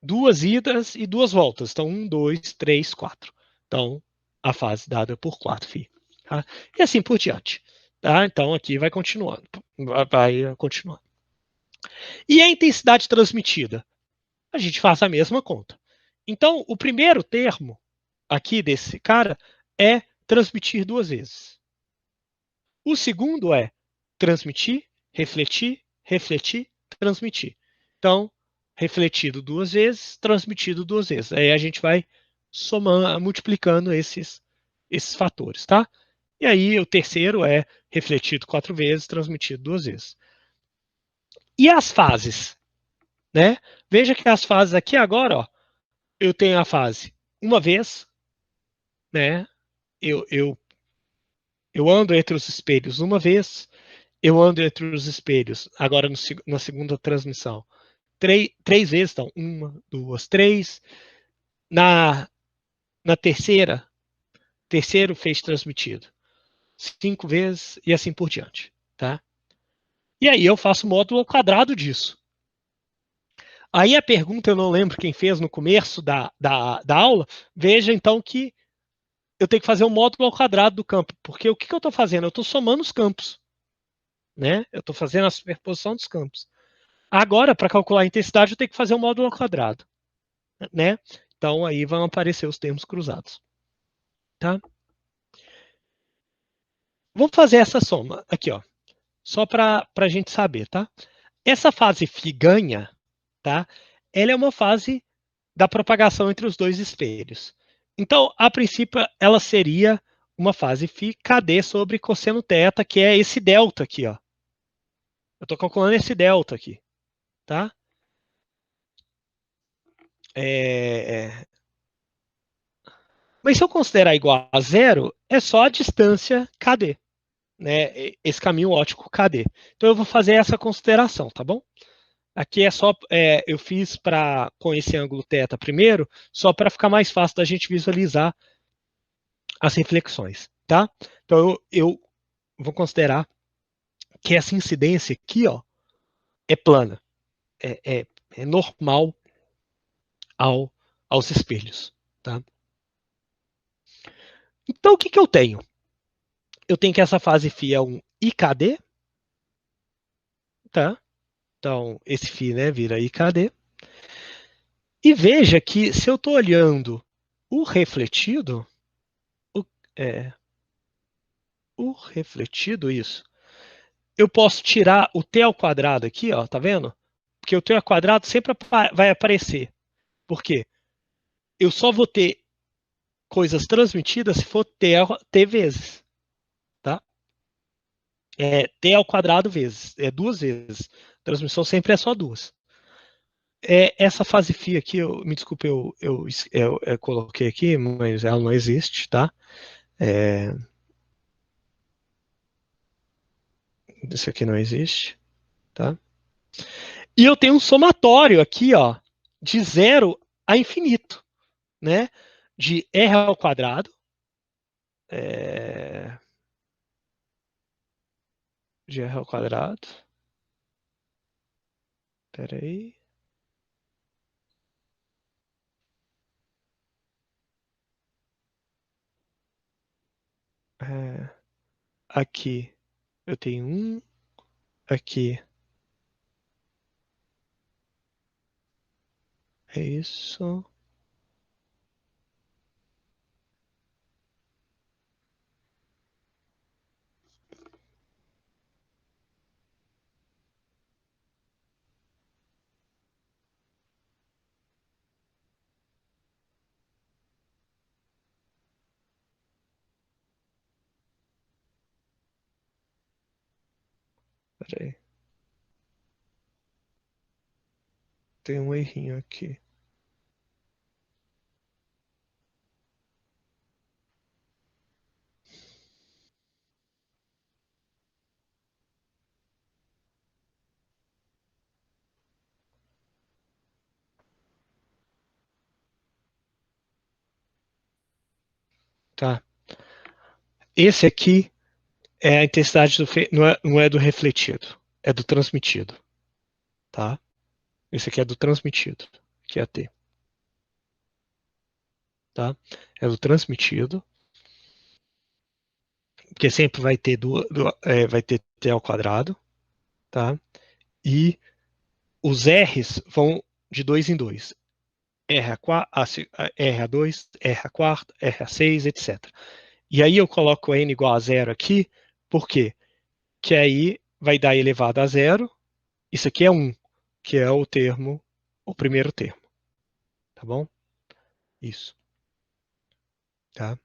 duas idas e duas voltas. Então, 1, 2, 3, 4. Então, a fase dada por 4φ. Tá? E assim por diante. Tá? Então, aqui vai continuando. Vai continuando. E a intensidade transmitida? A gente faz a mesma conta. Então, o primeiro termo aqui desse cara é transmitir duas vezes. O segundo é transmitir, refletir, refletir, transmitir. Então, refletido duas vezes, transmitido duas vezes. Aí a gente vai somando, multiplicando esses fatores, tá? E aí o terceiro é refletido quatro vezes, transmitido duas vezes. E as fases, né? Veja que as fases aqui agora, ó, eu tenho a fase uma vez, né? Eu, eu, eu ando entre os espelhos uma vez, eu ando entre os espelhos, agora na segunda transmissão, três vezes, então, uma, duas, três. Na, na terceiro fez transmitido, cinco vezes e assim por diante, tá? E aí eu faço o módulo ao quadrado disso. Aí a pergunta, eu não lembro quem fez no começo da aula, veja então que eu tenho que fazer o módulo ao quadrado do campo, porque o que eu estou fazendo? Eu estou somando os campos, né? Eu estou fazendo a superposição dos campos. Agora, para calcular a intensidade, eu tenho que fazer o módulo ao quadrado, né? Então aí vão aparecer os termos cruzados, tá? Vamos fazer essa soma aqui, ó, só para a gente saber, tá? Essa fase φ ganha, tá? Ela é uma fase da propagação entre os dois espelhos. Então, a princípio, ela seria uma fase φ KD sobre cosseno θ, que é esse delta aqui, ó. Eu estou calculando esse delta aqui, tá? É... Mas se eu considerar igual a zero, é só a distância KD, né? Esse caminho óptico KD. Então eu vou fazer essa consideração, tá bom? Aqui é só, eu fiz com esse ângulo θ primeiro, só para ficar mais fácil da gente visualizar as reflexões, tá? Então eu vou considerar que essa incidência aqui, ó, é plana, é normal aos espelhos, tá? Então o que eu tenho? Eu tenho que essa fase φ é um IKD, tá? Então esse φ, né, vira IKD. E veja que se eu estou olhando o refletido, o, é, o refletido, isso, eu posso tirar o t ao quadrado aqui, ó, tá vendo? Porque o t ao quadrado sempre vai aparecer. Por quê? Eu só vou ter coisas transmitidas se for t vezes, tá? É t ao quadrado vezes, é duas vezes. Transmissão sempre é só duas. Essa fase φ aqui, me desculpe, eu coloquei aqui, mas ela não existe, tá? Isso aqui não existe, tá? E eu tenho um somatório aqui, ó, de zero a infinito, né? De r ao quadrado, é, de r ao quadrado. Espera aí. É, aqui eu tenho um, aqui é isso. Peraí. Tem um errinho aqui. Tá. Esse aqui é a intensidade não é do refletido, é do transmitido, tá? Esse aqui é do transmitido, que é T, tá? É do transmitido, porque sempre vai ter vai ter T ao quadrado, tá? E os R's vão de 2 em 2. R a, 4, R a 2, R a quarta, R a 6, etc. E aí eu coloco N igual a zero aqui, por quê? Que aí vai dar elevado a zero. Isso aqui é 1, que é o primeiro termo, tá bom? Isso, tá?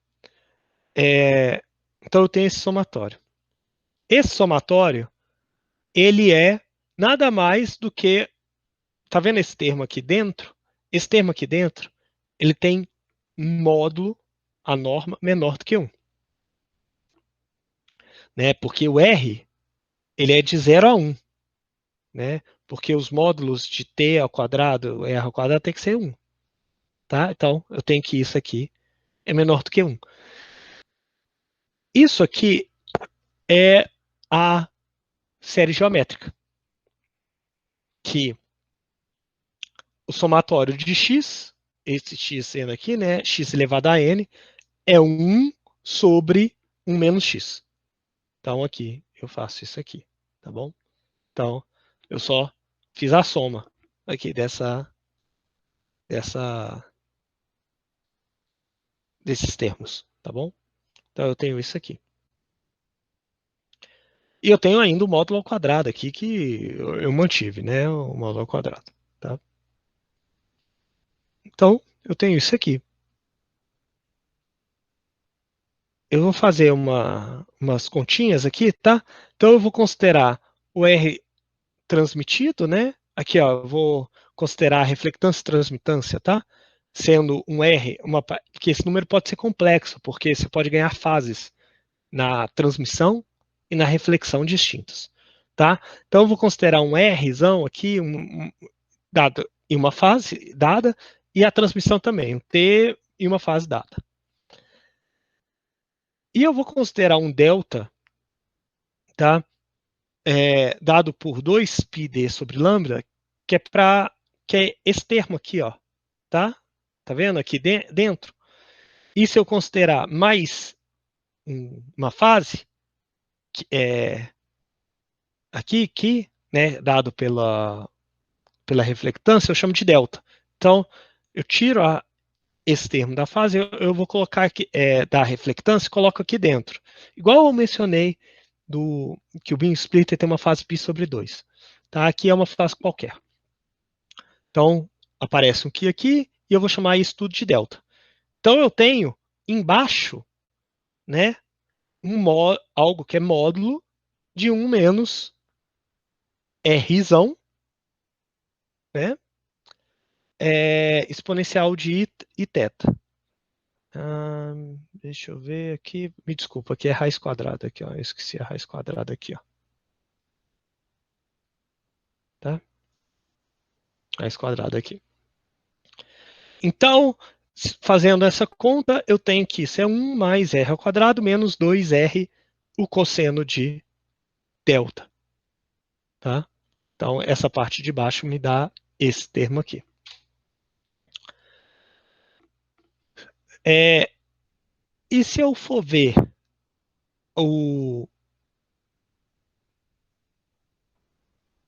Então eu tenho esse somatório. Esse somatório, ele é nada mais do que, tá vendo esse termo aqui dentro? Esse termo aqui dentro, ele tem um módulo, a norma, menor do que 1, né? Porque o R, ele é de 0 a 1, né? Porque os módulos de t ao quadrado, r ao quadrado, tem que ser 1, tá? Então, eu tenho que isso aqui é menor do que 1. Isso aqui é a série geométrica, que o somatório de x, esse x sendo aqui, né, x elevado a n, é 1 sobre 1 menos x. Então, aqui, eu faço isso aqui, tá bom? Então, eu só fiz a soma aqui dessa, desses termos, tá bom? Então, eu tenho isso aqui. E eu tenho ainda o módulo ao quadrado aqui, que eu mantive, né, o módulo ao quadrado, tá? Então, eu tenho isso aqui. Eu vou fazer umas continhas aqui, tá? Então eu vou considerar o R transmitido, né? Aqui, ó, eu vou considerar a reflectância e transmitância, tá? Sendo um R, porque esse número pode ser complexo, porque você pode ganhar fases na transmissão e na reflexão distintas, tá? Então eu vou considerar um Rzão aqui, dado em uma fase dada, e a transmissão também, um T em uma fase dada. E eu vou considerar um delta, tá? Dado por 2πd sobre lambda, que é esse termo aqui, ó, tá? Tá vendo aqui dentro? E se eu considerar mais uma fase, que é aqui, né, dado pela reflectância, eu chamo de delta. Então, eu tiro esse termo da fase, eu vou colocar aqui, da reflectância, coloco aqui dentro. Igual eu mencionei que o beam splitter tem uma fase π sobre 2. Tá? Aqui é uma fase qualquer. Então, aparece um Q aqui e eu vou chamar isso tudo de delta. Então, eu tenho embaixo, né, algo que é módulo de 1 menos Rzão, né, exponencial de I θ. Deixa eu ver aqui. Me desculpa, aqui é raiz quadrada. Aqui, ó. Eu esqueci a raiz quadrada aqui, ó. Tá? Raiz quadrada aqui. Então, fazendo essa conta, eu tenho que isso é 1 mais r ao quadrado menos 2r, o cosseno de delta. Tá? Então, essa parte de baixo me dá esse termo aqui. E se eu for ver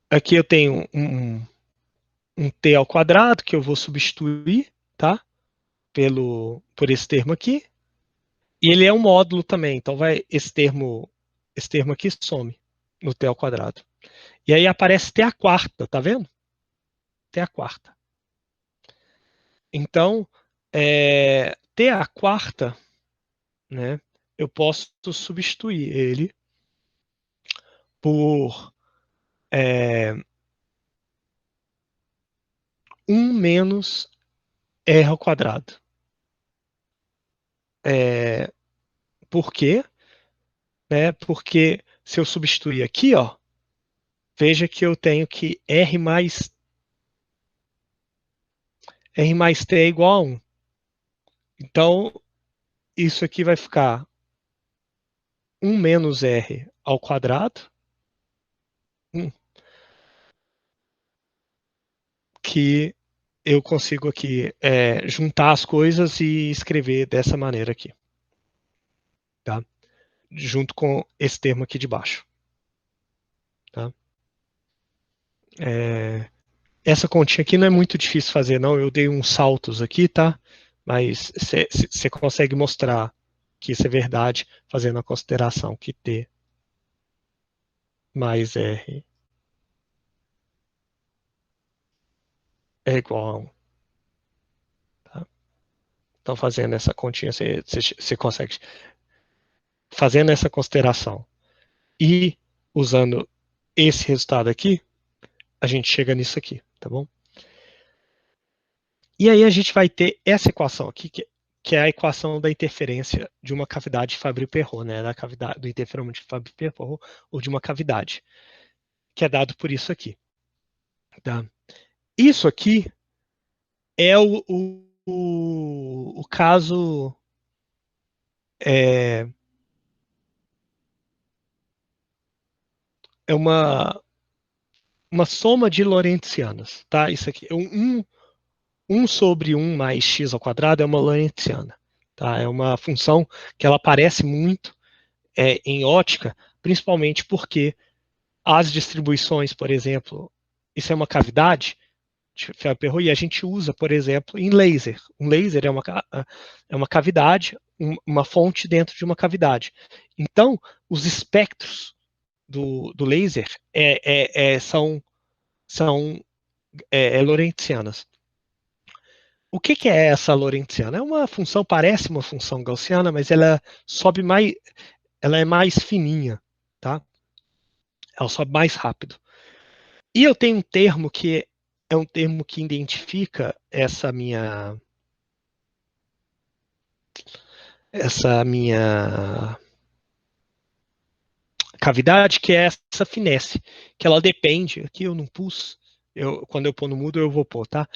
aqui eu tenho um t ao quadrado que eu vou substituir, tá? Por esse termo aqui. E ele é um módulo também, então esse termo aqui some no t ao quadrado. E aí aparece t a quarta, tá vendo? T a quarta. Então, t a quarta, né, eu posso substituir ele por é 1 menos r ao quadrado. Por quê? Porque se eu substituir aqui, ó, veja que eu tenho que r mais t é igual a 1. Então, isso aqui vai ficar 1 menos r ao quadrado, que eu consigo aqui juntar as coisas e escrever dessa maneira aqui, tá? Junto com esse termo aqui de baixo. Tá? Essa continha aqui não é muito difícil fazer, não. Eu dei uns saltos aqui, tá? Mas você consegue mostrar que isso é verdade fazendo a consideração que T mais R é igual a 1. Tá? Então, fazendo essa continha, você consegue. Fazendo essa consideração e usando esse resultado aqui, a gente chega nisso aqui, tá bom? E aí a gente vai ter essa equação aqui, que é a equação da interferência de uma cavidade de Fabry-Perot, né? Da cavidade, do interferômetro de Fabry-Perot ou de uma cavidade, que é dado por isso aqui. Tá? Isso aqui é o caso é uma soma de lorentzianas, tá? Isso aqui é um sobre 1 mais x ao quadrado é uma lorentziana, tá? É uma função que ela aparece muito em ótica, principalmente porque as distribuições, por exemplo, isso é uma cavidade de Fabry-Perot e a gente usa, por exemplo, em laser. Um laser é uma cavidade, uma fonte dentro de uma cavidade. Então, os espectros do laser são lorentzianas. O que é essa lorentziana? É uma função, parece uma função gaussiana, mas ela sobe mais, ela é mais fininha, tá? Ela sobe mais rápido. E eu tenho um termo que é um termo que identifica essa minha cavidade, que é essa finesse, que ela depende, aqui eu não pus, quando eu pôr no mudo eu vou pôr, tá?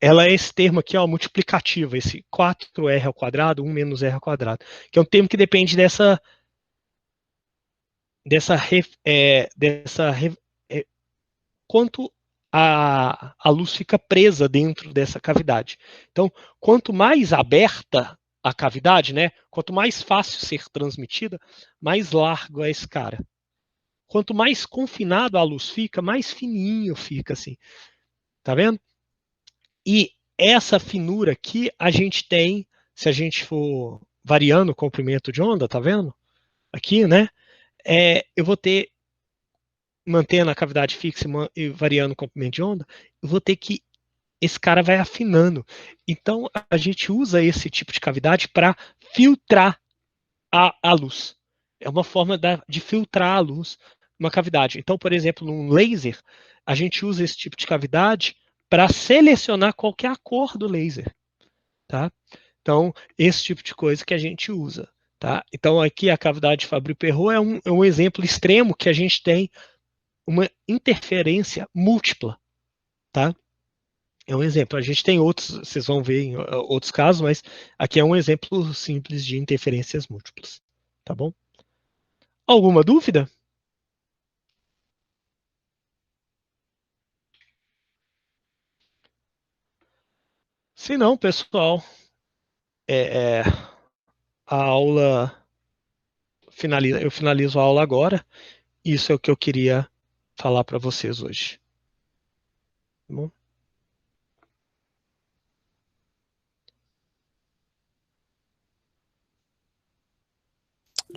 Ela é esse termo aqui, ó, multiplicativo, esse 4r ao quadrado, 1 menos r ao quadrado, que é um termo que depende quanto a luz fica presa dentro dessa cavidade. Então, quanto mais aberta a cavidade, né, quanto mais fácil ser transmitida, mais largo é esse cara. Quanto mais confinado a luz fica, mais fininho fica assim. Tá vendo? E essa finura aqui a gente tem, se a gente for variando o comprimento de onda, tá vendo? Aqui, né? Eu vou ter, mantendo a cavidade fixa e variando o comprimento de onda, eu vou ter que esse cara vai afinando. Então a gente usa esse tipo de cavidade para filtrar a luz. É uma forma de filtrar a luz numa cavidade. Então, por exemplo, num laser, a gente usa esse tipo de cavidade para selecionar qual que é a cor do laser. Tá? Então, esse tipo de coisa que a gente usa. Tá? Então, aqui a cavidade de Fabry-Perot é um exemplo extremo que a gente tem uma interferência múltipla. Tá? É um exemplo. A gente tem outros, vocês vão ver em outros casos, mas aqui é um exemplo simples de interferências múltiplas. Tá bom? Alguma dúvida? Se não, pessoal, é, é, a aula eu finalizo a aula agora. Isso é o que eu queria falar para vocês hoje. Tá bom?